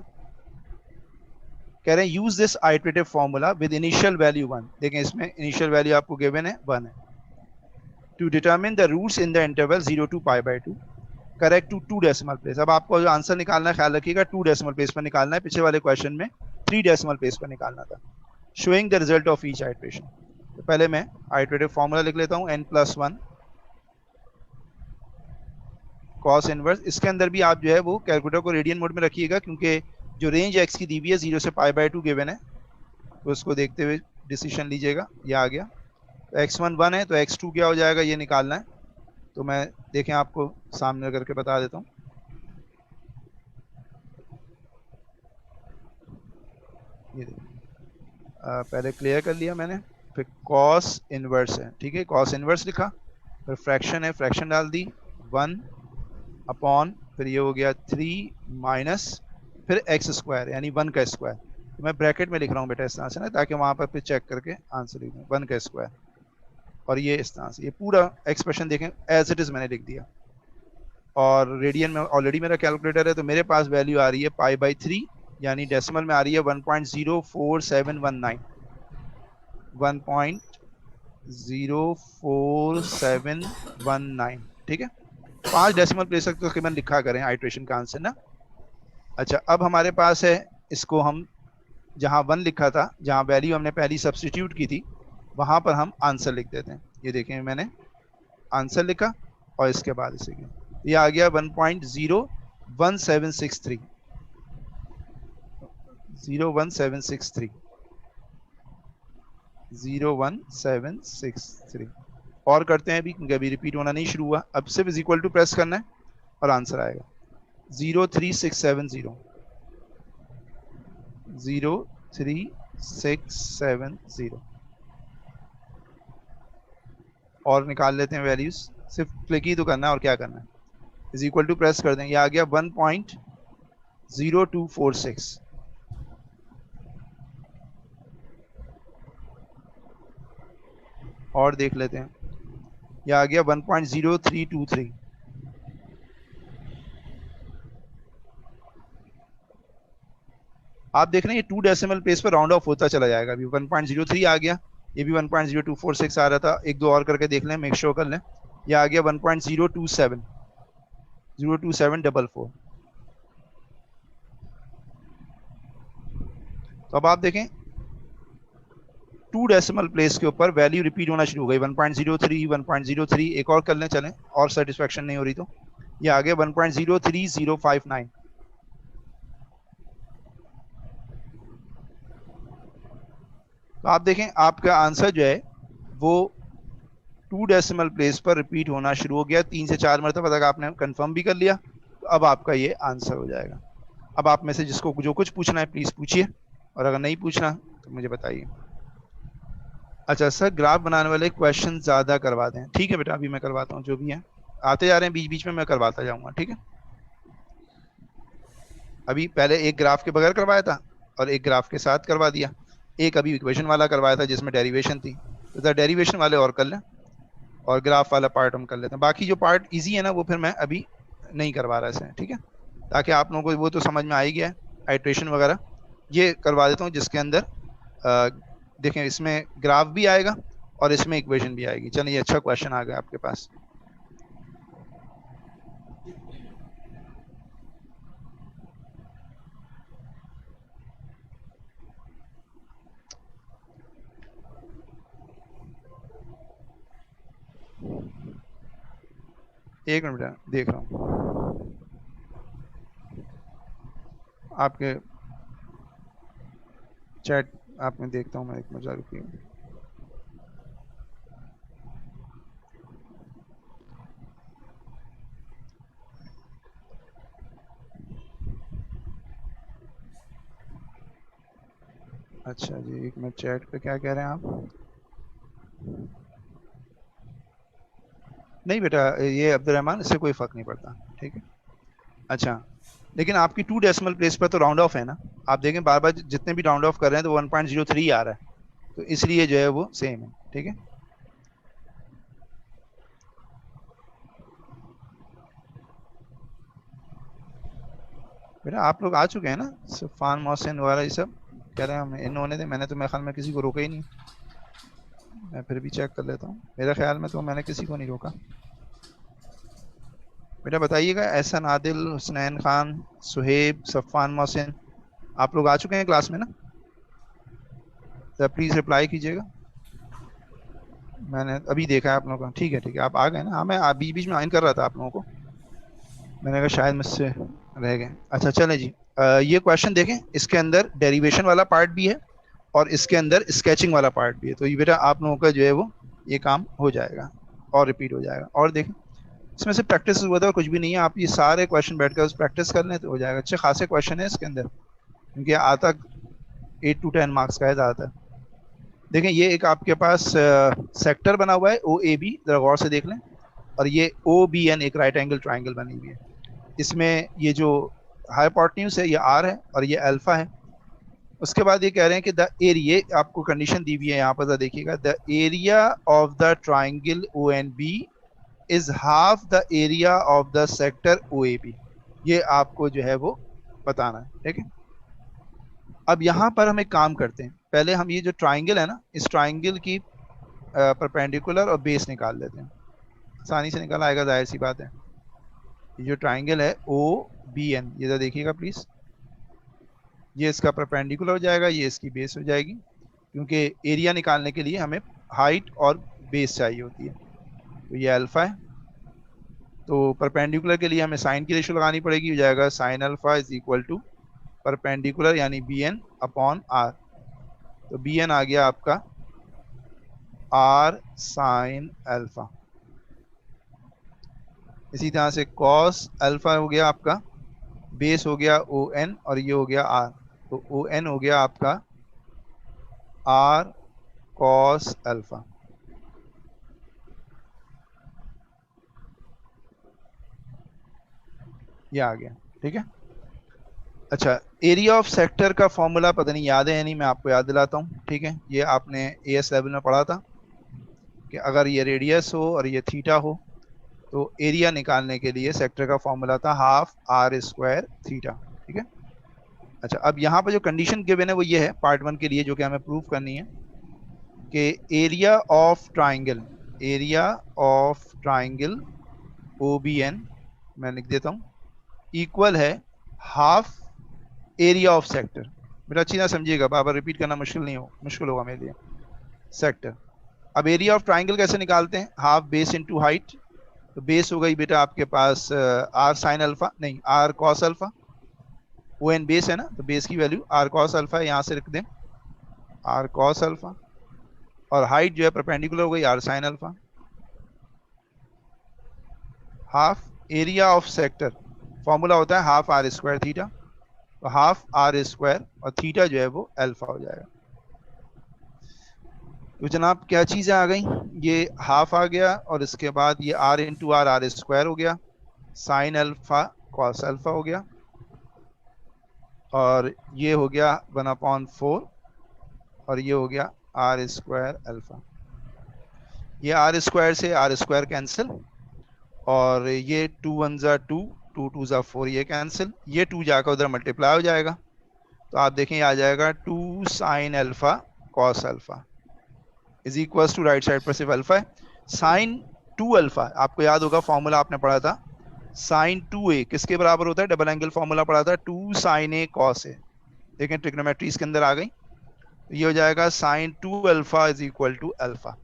[SPEAKER 2] कह रहे हैं use this iterative formula with initial value 1। देखें इसमें इनिशियल वैल्यू आपको गिवन है 1 है, to determine the roots in the interval 0 to π/2 correct to 2 decimal place. अब आपको जो आंसर निकालना है, ख्याल रखिएगा 2 डेसिमल प्लेस पर निकालना है। पिछले वाले क्वेश्चन में 3 डेसिमल प्लेस पर निकालना था। Showing the result of each iteration. तो पहले मैं आइटरेटिव फॉर्मूला लिख लेता हूँ n+1 कॉस इनवर्स। इसके अंदर भी आप जो है वो कैलकुलेटर को रेडियन मोड में रखिएगा, क्योंकि जो रेंज x की दी हुई है 0 से π/2 गिवन है, तो उसको देखते हुए डिसीजन लीजिएगा। ये आ गया, तो x1 1 है, तो x2 क्या हो जाएगा ये निकालना है। तो मैं देखें आपको सामने करके बता देता हूँ। ये पहले क्लियर कर लिया मैंने, फिर कॉस इनवर्स है, ठीक है, कॉस इनवर्स लिखा, फिर फ्रैक्शन है, फ्रैक्शन डाल दी 1 अपॉन, फिर ये हो गया 3 माइनस, फिर एक्स स्क्वायर यानी 1 का स्क्वायर। तो मैं ब्रैकेट में लिख रहा हूँ बेटा इस तरह से ना, ताकि वहाँ पर फिर चेक करके आंसर लिख दूँ 1 का स्क्वायर। और ये इस तरह से ये पूरा एक्सप्रेशन देखें एज इट इज़ मैंने लिख दिया। और रेडियन में ऑलरेडी मेरा कैलकुलेटर है, तो मेरे पास वैल्यू आ रही है π/3, यानी डेसिमल में आ रही है 1.04719, 1.04719, ठीक है। 5 डेसिमल प्लेस तक तकरीबन लिखा करें आइट्रेशन का आंसर ना। अच्छा, अब हमारे पास है, इसको हम जहाँ 1 लिखा था, जहाँ वैल्यू हमने पहली सब्स्टिट्यूट की थी, वहाँ पर हम आंसर लिख देते हैं। ये देखें मैंने आंसर लिखा और इसके बाद इसे किया, ये आ गया 1.01763, 01763 और करते हैं अभी, क्योंकि अभी रिपीट होना नहीं शुरू हुआ। अब सिर्फ इज इक्वल टू प्रेस करना है और आंसर आएगा 03670, 03670 और निकाल लेते हैं वैल्यूज। सिर्फ क्लिक ही तो करना है और क्या करना है, इज इक्वल टू प्रेस कर दें, ये आ गया 1.0246, और देख लेते हैं, ये आ गया 1.0323। आप देख रहे हैं ये 2 डेसिमल प्लेस पर राउंड ऑफ होता चला जाएगा। अभी 1.03 आ गया, ये भी 1.0246 आ रहा था, एक दो और करके देख लें, मेक श्योर कर लें। ये आ गया 1.027, 02744। तो अब आप देखें 2 डेसिमल प्लेस के ऊपर वैल्यू रिपीट होना शुरू हो गई, 1.03, 1.03, एक और कर लें चलें, और सेटिस्फेक्शन नहीं हो रही तो। ये आ गया 1.03059। तो आप देखें आपका आंसर जो है वो 2 डेसिमल प्लेस पर रिपीट होना शुरू हो गया, 3 से 4 मरतबा तक आपने कंफर्म भी कर लिया। तो अब आपका ये आंसर हो जाएगा। अब आप में से जिसको जो कुछ पूछना है प्लीज पूछिए, और अगर नहीं पूछना तो मुझे बताइए। अच्छा सर, ग्राफ बनाने वाले क्वेश्चन ज्यादा करवा दें। ठीक है बेटा, अभी मैं करवाता हूँ, जो भी है आते जा रहे हैं बीच बीच में, मैं करवाता जाऊंगा, ठीक है। अभी पहले एक ग्राफ के बगैर करवाया था और एक ग्राफ के साथ करवा दिया, एक अभी इक्वेशन वाला करवाया था जिसमें डेरिवेशन थी, तो डेरिवेशन वाले और कर लें और ग्राफ वाला पार्ट हम कर लेते हैं। बाकी जो पार्ट इजी है ना वो फिर मैं अभी नहीं करवा रहा इसे, ठीक है, ताकि आप लोगों को वो तो समझ में आ ही गया है, आइट्रेशन वगैरह। ये करवा देता हूँ जिसके अंदर देखें इसमें ग्राफ भी आएगा और इसमें इक्वेशन भी आएगी। चलिए, ये अच्छा क्वेश्चन आ गया आपके पास। एक मिनट देख रहा हूँ आपके चैट, आप में देखता हूँ मैं, एक मजा रुकिए। अच्छा जी, एक मिनट, चैट पे क्या कह रहे हैं आप? नहीं बेटा, ये अब्दुलरहमान, इससे कोई फर्क नहीं पड़ता, ठीक है। अच्छा, लेकिन आपकी 2 डेसिमल प्लेस पर तो राउंड ऑफ है ना, आप देखें बार बार जितने भी राउंड ऑफ कर रहे हैं तो 1.03 आ रहा है, तो इसलिए जो है वो सेम है, ठीक है। बेटा आप लोग आ चुके हैं ना, सफ़ान मोहसिन वगैरह ये सब कह रहे हैं हमें इन्होंने, मैंने तो मेरे ख्याल में किसी को रोका ही नहीं। मैं फिर भी चेक कर लेता हूँ, मेरे ख्याल में तो मैंने किसी को नहीं रोका। बेटा बताइएगा, एहसन, आदिल, हुसनैन खान, सुहेब, सफ़ान मोहसिन, आप लोग आ चुके हैं क्लास में ना, तो प्लीज़ रिप्लाई कीजिएगा। मैंने अभी देखा है आप लोगों का। ठीक है ठीक है, आप आ गए ना। हाँ, मैं बीच बीच में आइन कर रहा था आप लोगों को, मैंने कहा शायद मुझसे रह गए। अच्छा चलें जी। ये क्वेश्चन देखें, इसके अंदर डेरिवेशन वाला पार्ट भी है और इसके अंदर स्केचिंग वाला पार्ट भी है। तो ये बेटा आप लोगों का जो है वो ये काम हो जाएगा और रिपीट हो जाएगा। और देखें, इसमें से प्रैक्टिस हुआ था, कुछ भी नहीं है। आप ये सारे क्वेश्चन बैठकर उस प्रैक्टिस कर लें तो हो जाएगा। अच्छे खासे क्वेश्चन है इसके अंदर, क्योंकि आता 8 to 10 मार्क्स का है ज़्यादातर। देखें, ये एक आपके पास सेक्टर बना हुआ है ओ ए बी, जरा गौर से देख लें। और ये ओ बी एन एक राइट एंगल ट्राइंगल बनी हुई है। इसमें ये जो हाइपोटेन्यूज है ये आर है और ये अल्फा है। उसके बाद ये कह रहे हैं कि द एरिया, आपको कंडीशन दी हुई है यहाँ पर देखिएगा, the area of the triangle O N B is half the area of the sector O A B. ये आपको जो है वो बताना है, ठीक है। अब यहाँ पर हम एक काम करते हैं, पहले हम ये जो ट्राइंगल है ना, इस ट्राइंगल की परपेंडिकुलर और बेस निकाल लेते हैं। आसानी से निकल आएगा, जाहिर सी बात है। ये जो ट्राइंगल है ओ बी एन, ये तो देखिएगा प्लीज, ये इसका परपेंडिकुलर हो जाएगा, ये इसकी बेस हो जाएगी, क्योंकि एरिया निकालने के लिए हमें हाइट और बेस चाहिए होती है। तो ये अल्फा है, तो परपेंडिकुलर के लिए हमें साइन की रेशो लगानी पड़ेगी, हो जाएगा sine alpha is equal to perpendicular यानी बी एन अपॉन आर। तो बी एन आ गया आपका आर साइन अल्फा। इसी तरह से कॉस अल्फा हो गया आपका, बेस हो गया ओ एन और ये हो गया आर। तो ओ एन हो गया आपका आर कॉस अल्फा। ये आ गया, ठीक है। अच्छा, एरिया ऑफ सेक्टर का फॉर्मूला पता नहीं याद है या नहीं, मैं आपको याद दिलाता हूँ, ठीक है। ये आपने एएस लेवल में पढ़ा था कि अगर ये रेडियस हो और ये थीटा हो तो एरिया निकालने के लिए सेक्टर का फॉर्मूला था हाफ आर स्क्वायर थीटा, ठीक है। अच्छा, अब यहाँ पर जो कंडीशन गिवन है वो ये है पार्ट 1 के लिए, जो कि हमें प्रूव करनी है कि area of triangle O B N, मैं लिख देता हूँ, इक्वल है हाफ एरिया ऑफ सेक्टर। बेटा अच्छी तरह समझिएगा, बार बार रिपीट करना मुश्किल होगा मेरे लिए। सेक्टर, अब एरिया ऑफ ट्राइंगल कैसे निकालते हैं, हाफ बेस इनटू हाइट। तो बेस हो गई बेटा आपके पास आर साइन अल्फा, नहीं R cos alpha, O N base है ना, तो बेस की वैल्यू आर कॉस अल्फा यहाँ से रख दें, आर कॉस अल्फा। और हाइट जो है परपेंडिकुलर हो गई R sine alpha. Half area of sector formula होता है हाफ आर स्क्वायर थीटा, तो हाफ आर स्क्वायर और थीटा जो है वो अल्फा हो जाएगा। तो जनाब क्या चीज़ें आ गई, ये हाफ आ गया और इसके बाद ये आर इंटू आर स्क्वायर हो गया, साइन अल्फा कॉस अल्फा हो गया, और ये हो गया 1/4 और ये हो गया आर स्क्वायर अल्फा। ये आर स्क्वायर से आर स्क्वायर कैंसिल, और ये 2 1 ज़ा 2, 2 2 ज़ा 4, ये कैंसिल, ये 2 जाकर उधर मल्टीप्लाई हो जाएगा। तो आप देखें आ जाएगा 2 sine alpha cos alpha is equal to, right side पर सिर्फ अल्फा है, साइन 2 अल्फा। आपको याद होगा फॉर्मूला आपने पढ़ा था, साइन 2a किसके बराबर होता है, डबल एंगल फॉर्मूला पढ़ा था, 2 साइन a कॉस a। देखें ट्रिग्नोमेट्री इसके अंदर आ गई, तो ये हो जाएगा sine 2 alpha is equal to alpha.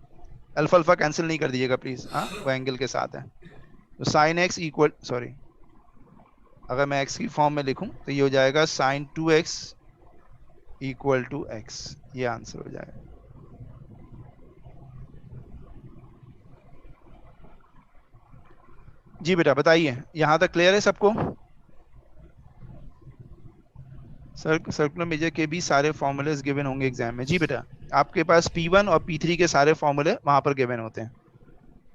[SPEAKER 2] Alpha alpha cancel नहीं कर दीजिएगा प्लीज, हाँ वो एंगल के साथ है। तो साइन एक्स इक्वल, सॉरी, अगर मैं एक्स की फॉर्म में लिखूं तो ये हो जाएगा sine 2x equal to x, ये आंसर हो जाएगा। जी बेटा बताइए, यहां तक क्लियर है सबको। सर्कुलर मेजर के भी सारे फॉर्मूलेस गिवन होंगे एग्जाम में। जी बेटा, आपके पास P1 और P3 के सारे फॉर्मूले वहां पर गिवन होते हैं।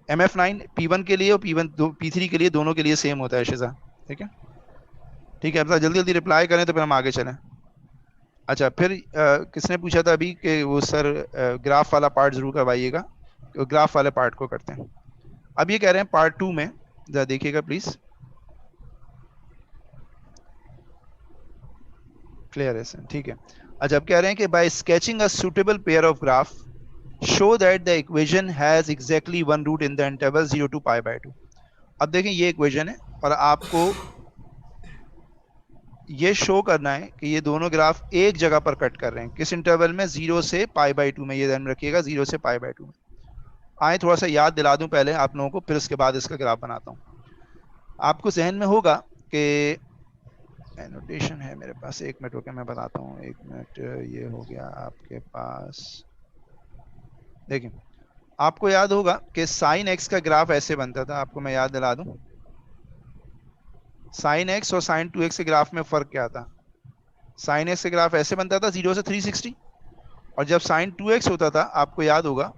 [SPEAKER 2] MF9 P1 के लिए और P3 के लिए, दोनों के लिए सेम होता है शिजा, ठीक है। ठीक है, अब जल्दी जल्दी रिप्लाई करें तो फिर हम आगे चलें। अच्छा, फिर किसने पूछा था अभी कि वो सर ग्राफ वाला पार्ट जरूर करवाइएगा, तो ग्राफ वाले पार्ट को करते हैं। अब ये कह रहे हैं पार्ट 2 में, जरा देखिएगा प्लीज, क्लियर है सर, ठीक है। अच्छा, अब कह रहे हैं कि by sketching a suitable pair of graph show that the equation has exactly one root in the interval 0 to π/2। अब देखें ये इक्वेशन है और आपको ये शो करना है कि ये दोनों ग्राफ एक जगह पर कट कर रहे हैं, किस इंटरवल में, 0 से π/2 में, ये ध्यान रखिएगा 0 से π/2 में। आए थोड़ा सा याद दिला दूं पहले आप लोगों को, फिर उसके बाद इसका ग्राफ बनाता हूँ। आपको जहन में होगा कि एनोटेशन है मेरे पास, एक मिनट रुके मैं बताता हूँ, एक मिनट। ये हो गया आपके पास, देखिए आपको याद होगा कि साइन एक्स का ग्राफ ऐसे बनता था, आपको मैं याद दिला दूं। साइन एक्स और साइन 2x के ग्राफ में फर्क क्या था? साइन एक्स का ग्राफ ऐसे बनता था 0 से 360, और जब साइन 2x होता था आपको याद होगा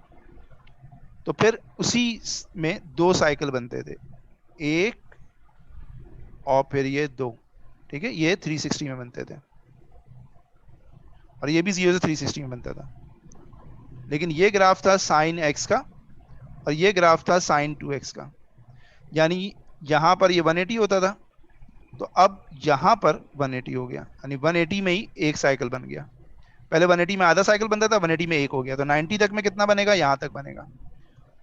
[SPEAKER 2] तो फिर उसी में 2 साइकिल बनते थे, एक और फिर ये 2, ठीक है, ये 360 में बनते थे, और ये भी 0 से 360 में बनता था। लेकिन ये ग्राफ था साइन एक्स का और ये ग्राफ था साइन 2x का, यानी यहां पर ये 180 होता था, तो अब यहां पर 180 हो गया, यानी 180 में ही एक साइकिल बन गया। पहले 180 में आधा साइकिल बनता था, 180 में एक हो गया, तो 90 तक में कितना बनेगा? यहां तक बनेगा।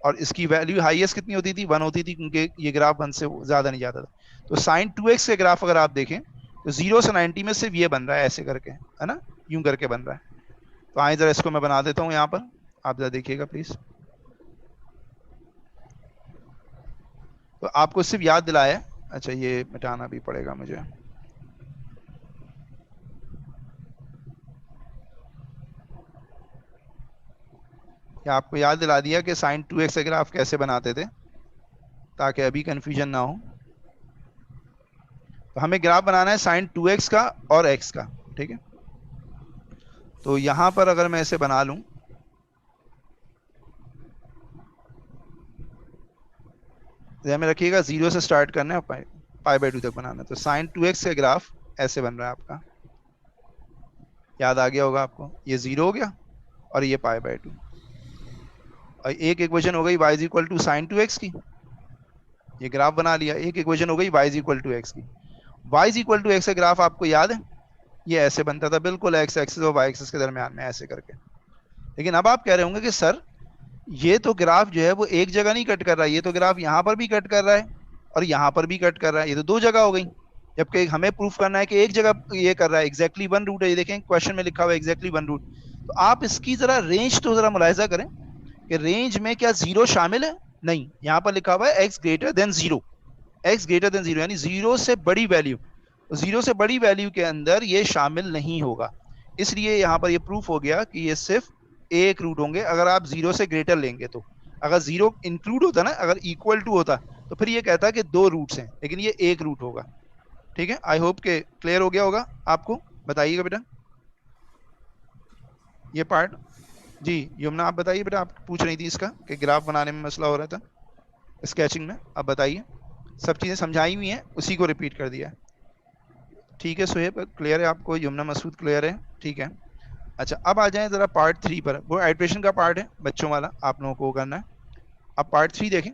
[SPEAKER 2] और इसकी वैल्यू हाईएस्ट कितनी होती थी? 1 होती थी, क्योंकि ये ग्राफ 1 से ज्यादा नहीं जाता था। तो साइन 2x के ग्राफ अगर आप देखें तो 0 से 90 में सिर्फ ये बन रहा है, ऐसे करके, है ना, यूं करके बन रहा है। तो आए जरा इसको मैं बना देता हूं यहां पर, आप जरा देखिएगा प्लीज। तो आपको सिर्फ याद दिलाया, अच्छा ये मिटाना भी पड़ेगा मुझे। आपको याद दिला दिया कि साइन 2x का ग्राफ कैसे बनाते थे, ताकि अभी कंफ्यूजन ना हो। तो हमें ग्राफ बनाना है साइन 2x का और x का, ठीक है। तो यहां पर अगर मैं इसे बना लूं, ध्यान में रखिएगा 0 से स्टार्ट करना है, पाई बाई 2 तक बनाना है। तो साइन 2x का ग्राफ ऐसे बन रहा है आपका, याद आ गया होगा आपको, ये 0 हो गया और ये पाई बाई 2, और एक इक्वेशन हो गई y is equal to sine 2x की, ये ग्राफ बना लिया। एक इक्वेशन हो गई y is equal to x की। y is equal to x का ग्राफ आपको याद है, ये ऐसे बनता था बिल्कुल x एक्सिस और y एक्सिस के दरमियान में ऐसे करके। लेकिन अब आप कह रहे होंगे कि सर ये तो ग्राफ जो है वो एक जगह नहीं कट कर रहा है, ये तो ग्राफ यहाँ पर भी कट कर रहा है और यहाँ पर भी कट कर रहा है, ये तो 2 जगह हो गई। जबकि हमें प्रूफ करना है कि एक जगह ये कर रहा है, एग्जैक्टली 1 रूट है, ये देखें क्वेश्चन में लिखा हुआ है एग्जैक्टली 1 रूट। तो आप इसकी जरा रेंज तो जरा मुलाहिजा करें कि रेंज में क्या 0 शामिल है? नहीं, यहाँ पर लिखा हुआ है x greater than 0, x greater than 0 यानी 0 से बड़ी वैल्यू, 0 से बड़ी वैल्यू के अंदर ये शामिल नहीं होगा। इसलिए यहाँ पर ये प्रूफ हो गया कि ये सिर्फ एक रूट होंगे अगर आप 0 से ग्रेटर लेंगे। तो अगर 0 इंक्लूड होता ना, अगर इक्वल टू होता तो फिर ये कहता कि 2 रूट्स हैं, लेकिन ये एक रूट होगा। ठीक है, आई होप के क्लियर हो गया होगा आपको। बताइएगा बेटा ये पार्ट। जी यमुना आप बताइए बेटा, आप पूछ रही थी इसका कि ग्राफ बनाने में मसला हो रहा था स्केचिंग में, अब बताइए। सब चीजें समझाई हुई हैं, उसी को रिपीट कर दिया। ठीक है सुहेब क्लियर है आपको, यमुना मसूद क्लियर है, ठीक है। अच्छा अब आ जाएं जरा पार्ट 3 पर, वो आइट्रेशन का पार्ट है बच्चों वाला, आप लोगों को करना है। अब पार्ट 3 देखें।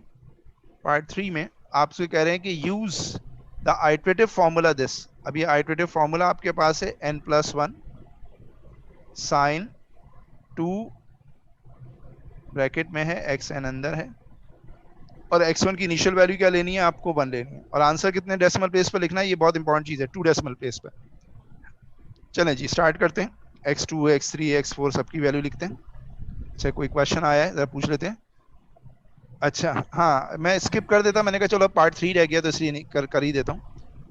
[SPEAKER 2] पार्ट 3 में आपसे कह रहे हैं कि use the iterative formula this. अब ये आइट्रेटिव फॉर्मूला आपके पास है n+1 साइन 2 ब्रैकेट में है, xn अंदर है, और x1 की इनिशियल वैल्यू क्या लेनी है आपको? 1 लेनी है, और आंसर कितने डेसिमल प्लेस पर लिखना है, ये बहुत इंपॉर्टेंट चीज है, 2 डेसिमल प्लेस पर। चलें जी स्टार्ट करते हैं, x2 x3 x4 सबकी वैल्यू लिखते हैं। अच्छा कोई क्वेश्चन आया है, जरा पूछ लेते हैं। अच्छा हाँ मैं स्किप कर देता, मैंने कहा चलो पार्ट 3 रह गया तो इसलिए नहीं कर ही देता हूँ,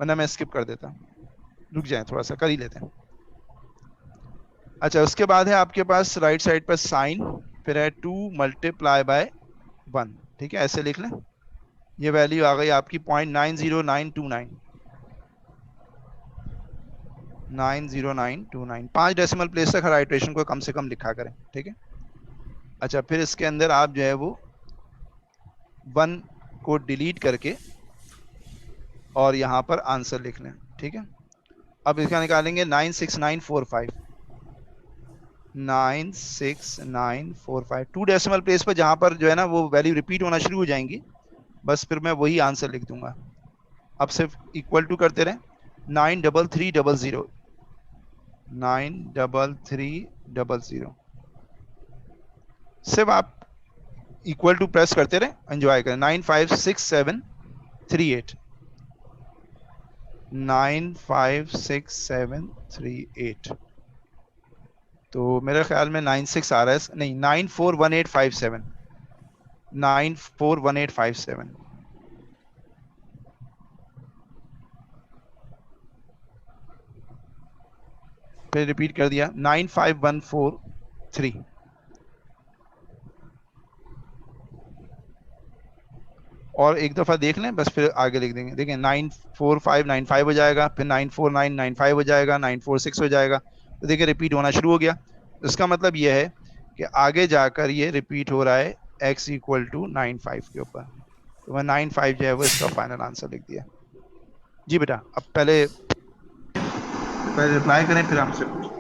[SPEAKER 2] वरना मैं स्किप कर देता। रुक जाए थोड़ा सा, कर ही लेते हैं। अच्छा उसके बाद है आपके पास राइट साइड पर साइन, फिर है 2 मल्टीप्लाई बाय 1, ठीक है, ऐसे लिख लें। ये वैल्यू आ गई आपकी 0.90929, 90929, 5 डेसिमल प्लेस तक हर आइट्रेशन को कम से कम लिखा करें, ठीक है। अच्छा फिर इसके अंदर आप जो है वो 1 को डिलीट करके और यहाँ पर आंसर लिख लें, ठीक है। अब इसका निकालेंगे 96945, 96945, 2 डेसिमल प्लेस पर जहां पर जो है ना वो वैल्यू रिपीट होना शुरू हो जाएंगी, बस फिर मैं वही आंसर लिख दूंगा। अब सिर्फ इक्वल टू करते रहे, 93300, 93300, सिर्फ आप इक्वल टू प्रेस करते रहे, एंजॉय करें। 9566738, 9566738, तो मेरे ख्याल में 96 आ रहा है, नहीं 941857, 941857। फिर रिपीट कर दिया 95143। और एक दफा देख लें बस, फिर आगे लिख देंगे। देखिए 94595 हो जाएगा, फिर 94995 हो जाएगा, 946 हो जाएगा। तो देखिए रिपीट होना शुरू हो गया। इसका मतलब यह है कि आगे जाकर ये रिपीट हो रहा है x इक्वल टू 95 के ऊपर। तो मैं 95 जो है वो इसका फाइनल आंसर लिख दिया। जी बेटा, अब पहले रिप्लाई करें फिर आपसे पूछें।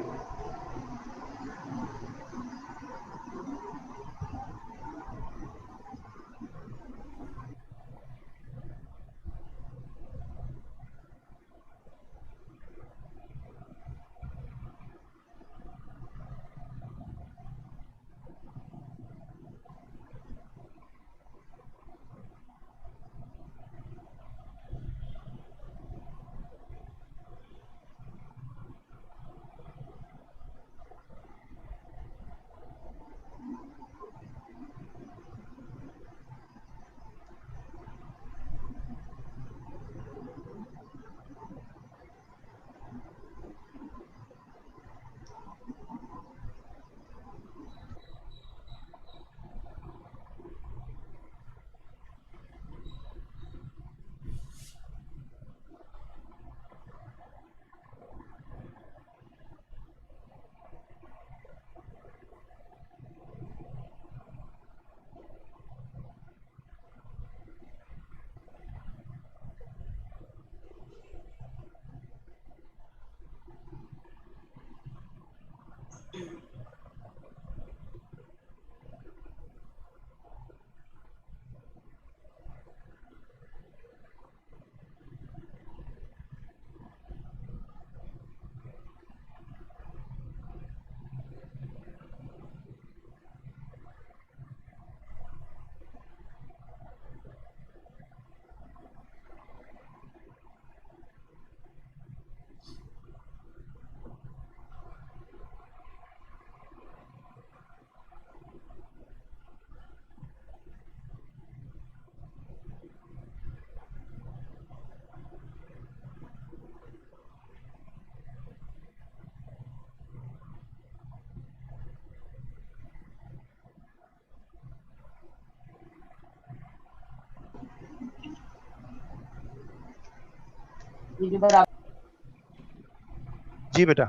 [SPEAKER 2] जी बेटा,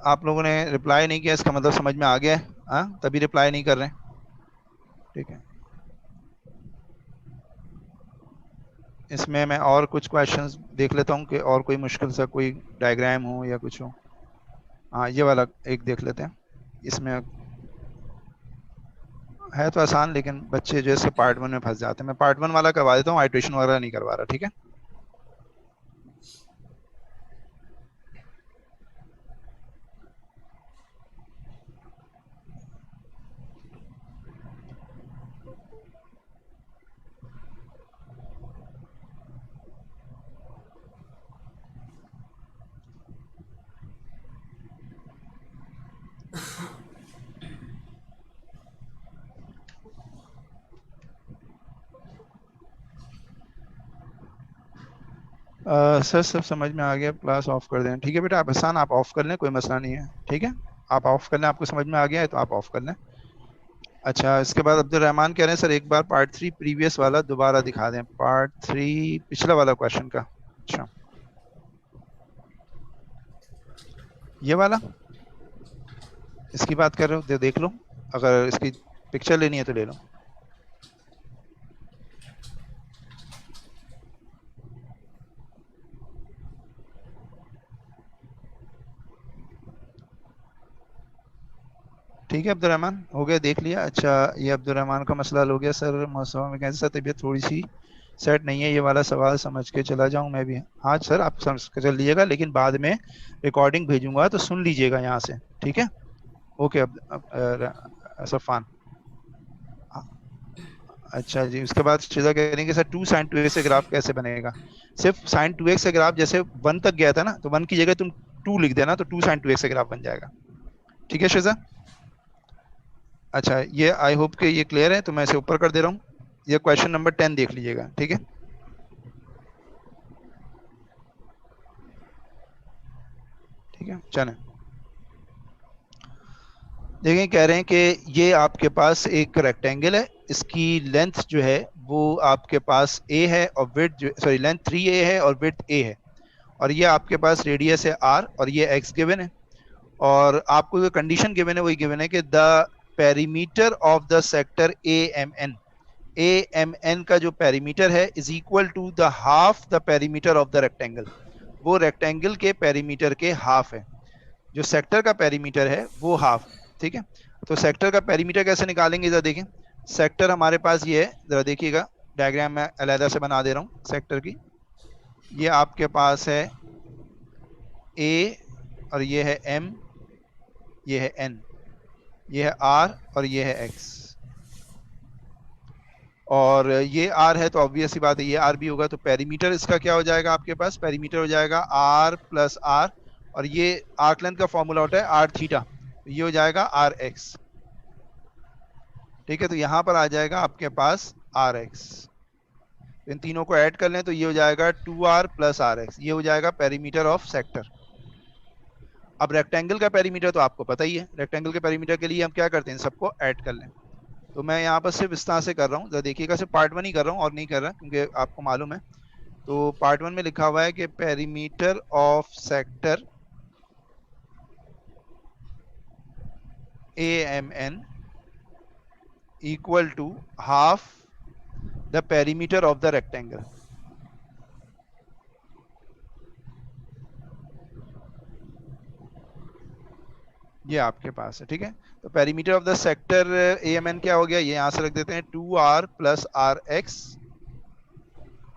[SPEAKER 2] आप लोगों ने रिप्लाई नहीं किया, इसका मतलब समझ में आ गया है। हाँ, तभी रिप्लाई नहीं कर रहे हैं। ठीक है, इसमें मैं और कुछ क्वेश्चंस देख लेता हूँ कि और कोई मुश्किल सा कोई डायग्राम हो या कुछ हो। हाँ, ये वाला एक देख लेते हैं। इसमें है तो आसान, लेकिन बच्चे जैसे पार्ट 1 में फंस जाते हैं। मैं पार्ट 1 वाला करवा देता हूँ, आइट्रेशन वगैरह नहीं करवा रहा। ठीक है, सर सब समझ में आ गया। क्लास ऑफ कर दें। ठीक है बेटा, आप आसान आप ऑफ कर लें, कोई मसला नहीं है। ठीक है, आप ऑफ कर लें, आपको समझ में आ गया है तो आप ऑफ कर लें। अच्छा, इसके बाद अब्दुल रहमान कह रहे हैं सर एक बार पार्ट 3 प्रीवियस वाला दोबारा दिखा दें। पार्ट 3 पिछला वाला क्वेश्चन का। अच्छा, ये वाला इसकी बात कर रहे हो, देख लो। अगर इसकी पिक्चर लेनी है तो ले लो। ठीक है अब्दुल रहमान, हो गया, देख लिया। अच्छा, ये अब्दुल रहमान का मसला हो गया सर। मौसम में कैसे सर तबीयत थोड़ी सी सेट नहीं है, ये वाला सवाल समझ के चला जाऊं मैं भी। हाँ सर, आप समझ के चल लीजिएगा, लेकिन बाद में रिकॉर्डिंग भेजूंगा तो सुन लीजिएगा यहाँ से। ठीक है, ओके। अब सफ़ान, अच्छा जी। उसके बाद शिजा कह रही है कि सर 2 sin 2x से ग्राफ कैसे बनेगा। सिर्फ sin 2x से ग्राफ जैसे 1 तक गया था ना, तो 1 की जगह तुम 2 लिख देना तो 2 sin 2x से ग्राफ बन जाएगा। ठीक है शिजा। अच्छा, ये आई होप कि ये क्लियर है, तो मैं इसे ऊपर कर दे रहा हूँ। ये क्वेश्चन नंबर 10 देख लीजिएगा, ठीक है। ठीक है, चलें देखें। कह रहे हैं कि ये आपके पास एक रेक्टेंगल है, इसकी लेंथ जो है वो आपके पास a है और विड्थ जो, सॉरी, लेंथ 3a है और विड्थ a है, और ये आपके पास रेडियस है r और ये x गिवन है। और आपको जो कंडीशन गिवन है वही गिवन है कि the perimeter of the sector AMN का जो पेरीमीटर है is equal to the half the perimeter of the rectangle. वो रेक्टेंगल के पेरीमीटर के हाफ है, जो सेक्टर का पेरीमीटर है वो हाफ है, ठीक है। तो सेक्टर का पेरीमीटर कैसे निकालेंगे, जरा देखें। सेक्टर हमारे पास ये है, जरा देखिएगा, डायग्राम में अलहदा से बना दे रहा हूँ सेक्टर की। ये आपके पास है A और ये है M, ये है N, ये है R और ये है X। और ये R है तो ऑब्वियस सी बात है ये R भी होगा, तो पेरीमीटर इसका क्या हो जाएगा, आपके पास पेरीमीटर हो जाएगा R प्लस R, और ये आर्क लेंथ का फॉर्मूला होता है आर थीटा, तो ये हो जाएगा आर एक्स, ठीक है। तो यहां पर आ जाएगा आपके पास आर एक्स, इन तीनों को ऐड कर लें तो ये हो जाएगा 2r प्लस आर एक्स, ये हो जाएगा पेरीमीटर ऑफ सेक्टर। अब रेक्टेंगल का पेरीमीटर तो आपको पता ही है, रेक्टेंगल के पेरीमीटर के लिए हम क्या करते हैं, सबको ऐड कर लें। तो मैं यहाँ पर सिर्फ इस तरह से कर रहा हूँ, जरा देखिएगा, सिर्फ पार्ट 1 ही कर रहा हूँ और नहीं कर रहा क्योंकि आपको मालूम है। तो पार्ट 1 में लिखा हुआ है कि perimeter of sector AMN equal to half the perimeter of the rectangle। ये आपके पास है, ठीक है। तो perimeter of the sector AMN क्या हो गया, ये यहां से रख देते हैं 2r plus R x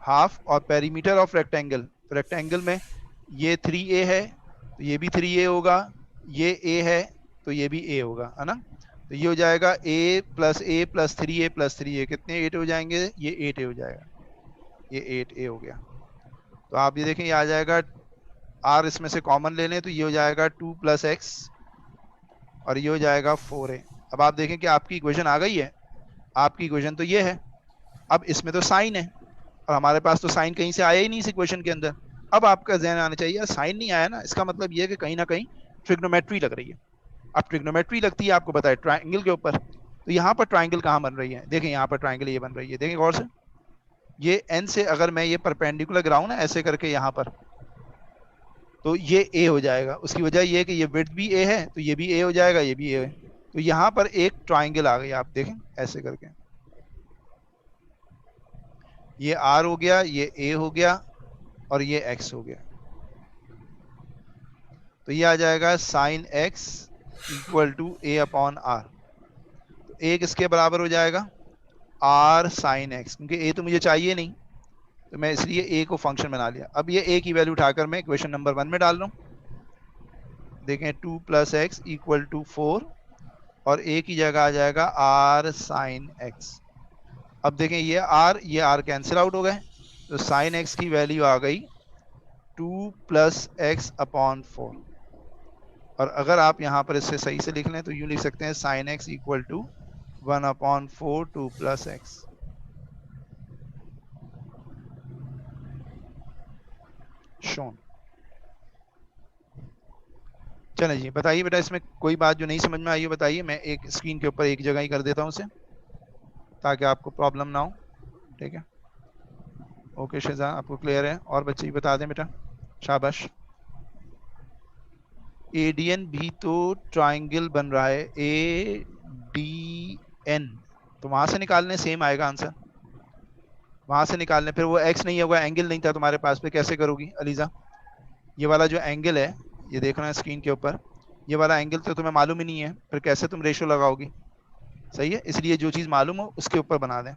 [SPEAKER 2] half, और पेरीमीटर ऑफ रेक्टेंगल, तो रेक्टेंगल में ये 3a है तो ये भी 3a होगा, ये a है तो ये भी a होगा, है ना। तो ये हो जाएगा a plus 3a plus 3a, कितने 8 हो जाएंगे, ये 8a हो जाएगा, ये 8a हो गया। तो आप ये देखें, ये आ जाएगा r इसमें से कॉमन ले लें तो ये हो जाएगा 2 प्लस एक्स और ये हो जाएगा 4a। अब आप देखें कि आपकी इक्वेशन आ गई है, आपकी इक्वेशन तो ये है। अब इसमें तो साइन है और हमारे पास तो साइन कहीं से आया ही नहीं इस इक्वेशन के अंदर। अब आपका ध्यान आना चाहिए, साइन नहीं आया ना, इसका मतलब ये है कि कहीं ना कहीं ट्रिग्नोमेट्री लग रही है। अब ट्रिग्नोमेट्री लगती है आपको पता है ट्राइंगल के ऊपर, तो यहाँ पर ट्राइंगल कहाँ बन रही है, देखें यहाँ पर ट्राइंगल ये बन रही है, देखें गौर से। ये एन से अगर मैं ये परपेंडिकुलर गिराऊं ना ऐसे करके यहाँ पर, तो ये ए हो जाएगा। उसकी वजह ये है कि ये विड्थ भी ए है तो ये भी ए हो जाएगा, ये भी ए है। तो यहाँ पर एक ट्राइंगल आ गई, आप देखें ऐसे करके, ये आर हो गया, ये ए हो गया और ये एक्स हो गया। तो ये आ जाएगा sine x equal to A upon R. तो एक इसके बराबर हो जाएगा आर साइन एक्स, क्योंकि ए तो मुझे चाहिए नहीं तो मैं इसलिए ए को फंक्शन बना लिया। अब ये ए की वैल्यू उठाकर मैं इक्वेशन नंबर 1 में डाल रहा हूँ। देखें 2 प्लस एक्स इक्वल टू 4 और ए की जगह आ जाएगा आर साइन एक्स। अब देखें ये आर कैंसिल आउट हो गए, तो साइन एक्स की वैल्यू आ गई 2 प्लस एक्स अपॉन 4। और अगर आप यहाँ पर इससे सही से लिख लें तो यूँ लिख सकते हैं sine x equal to 1 upon 4 2 plus x. Shown. चले जी, बताइए बेटा, इसमें कोई बात जो नहीं समझ में आई हो बताइए, मैं एक स्क्रीन के ऊपर एक जगह ही कर देता हूँ उसे ताकि आपको प्रॉब्लम ना हो, ठीक है। ओके शेजा, आपको क्लियर है, और बच्चे भी बता दें बेटा, शाबाश। एडीएन भी तो ट्राइंगल बन रहा है, ADN, तो वहां से निकालने सेम आएगा आंसर, वहां से निकालने। फिर वो एक्स नहीं होगा, एंगल नहीं था तुम्हारे पास, पे कैसे करोगी अलीजा। ये वाला जो एंगल है, ये देखना है स्क्रीन के ऊपर, ये वाला एंगल तो तुम्हें मालूम ही नहीं है, फिर कैसे तुम रेशो लगाओगी। सही है, इसलिए जो चीज मालूम हो उसके ऊपर बना दें।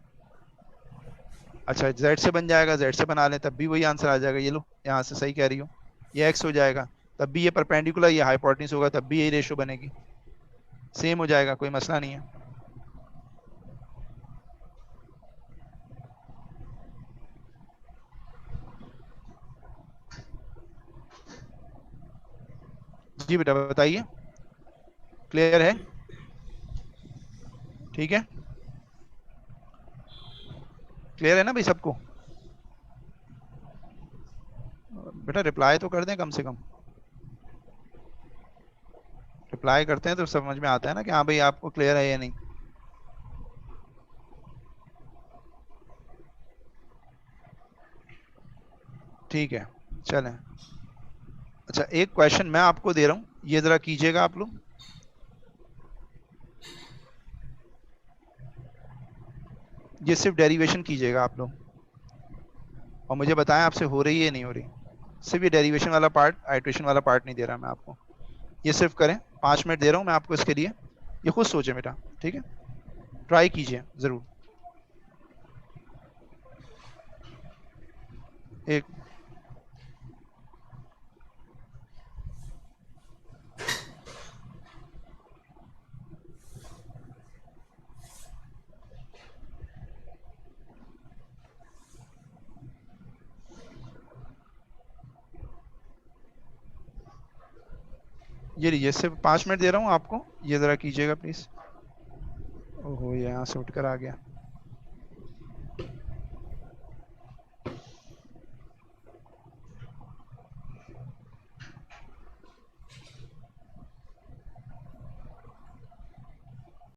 [SPEAKER 2] अच्छा, जेड से बन जाएगा, जेड से बना लें तब भी वही आंसर आ जाएगा। ये लो यहाँ से सही कह रही हो, ये एक्स हो जाएगा, तब भी ये परपेंडिकुलर, ये हाइपोटेन्यूज होगा, तब भी यही रेशो बनेगी, सेम हो जाएगा, कोई मसला नहीं है। जी बेटा बताइए, क्लियर है। ठीक है, क्लियर है ना भाई सबको? बेटा रिप्लाई तो कर दें कम से कम, रिप्लाई करते हैं तो समझ में आता है ना कि हाँ भाई आपको क्लियर है या नहीं। ठीक है, चलें। अच्छा, एक क्वेश्चन मैं आपको दे रहा हूँ, ये जरा कीजिएगा आप लोग। ये सिर्फ डेरिवेशन कीजिएगा आप लोग और मुझे बताएं आपसे हो रही है या नहीं हो रही। सिर्फ ये डेरिवेशन वाला पार्ट, आइट्रेशन वाला पार्ट नहीं दे रहा मैं आपको, ये सिर्फ करें। 5 मिनट दे रहा हूँ मैं आपको इसके लिए, ये खुद सोचें बेटा, ठीक है? ट्राई कीजिए जरूर। एक ये लीजिए, सिर्फ 5 मिनट दे रहा हूँ आपको, ये जरा कीजिएगा प्लीज। ओहो, ये यहाँ से उठकर आ गया।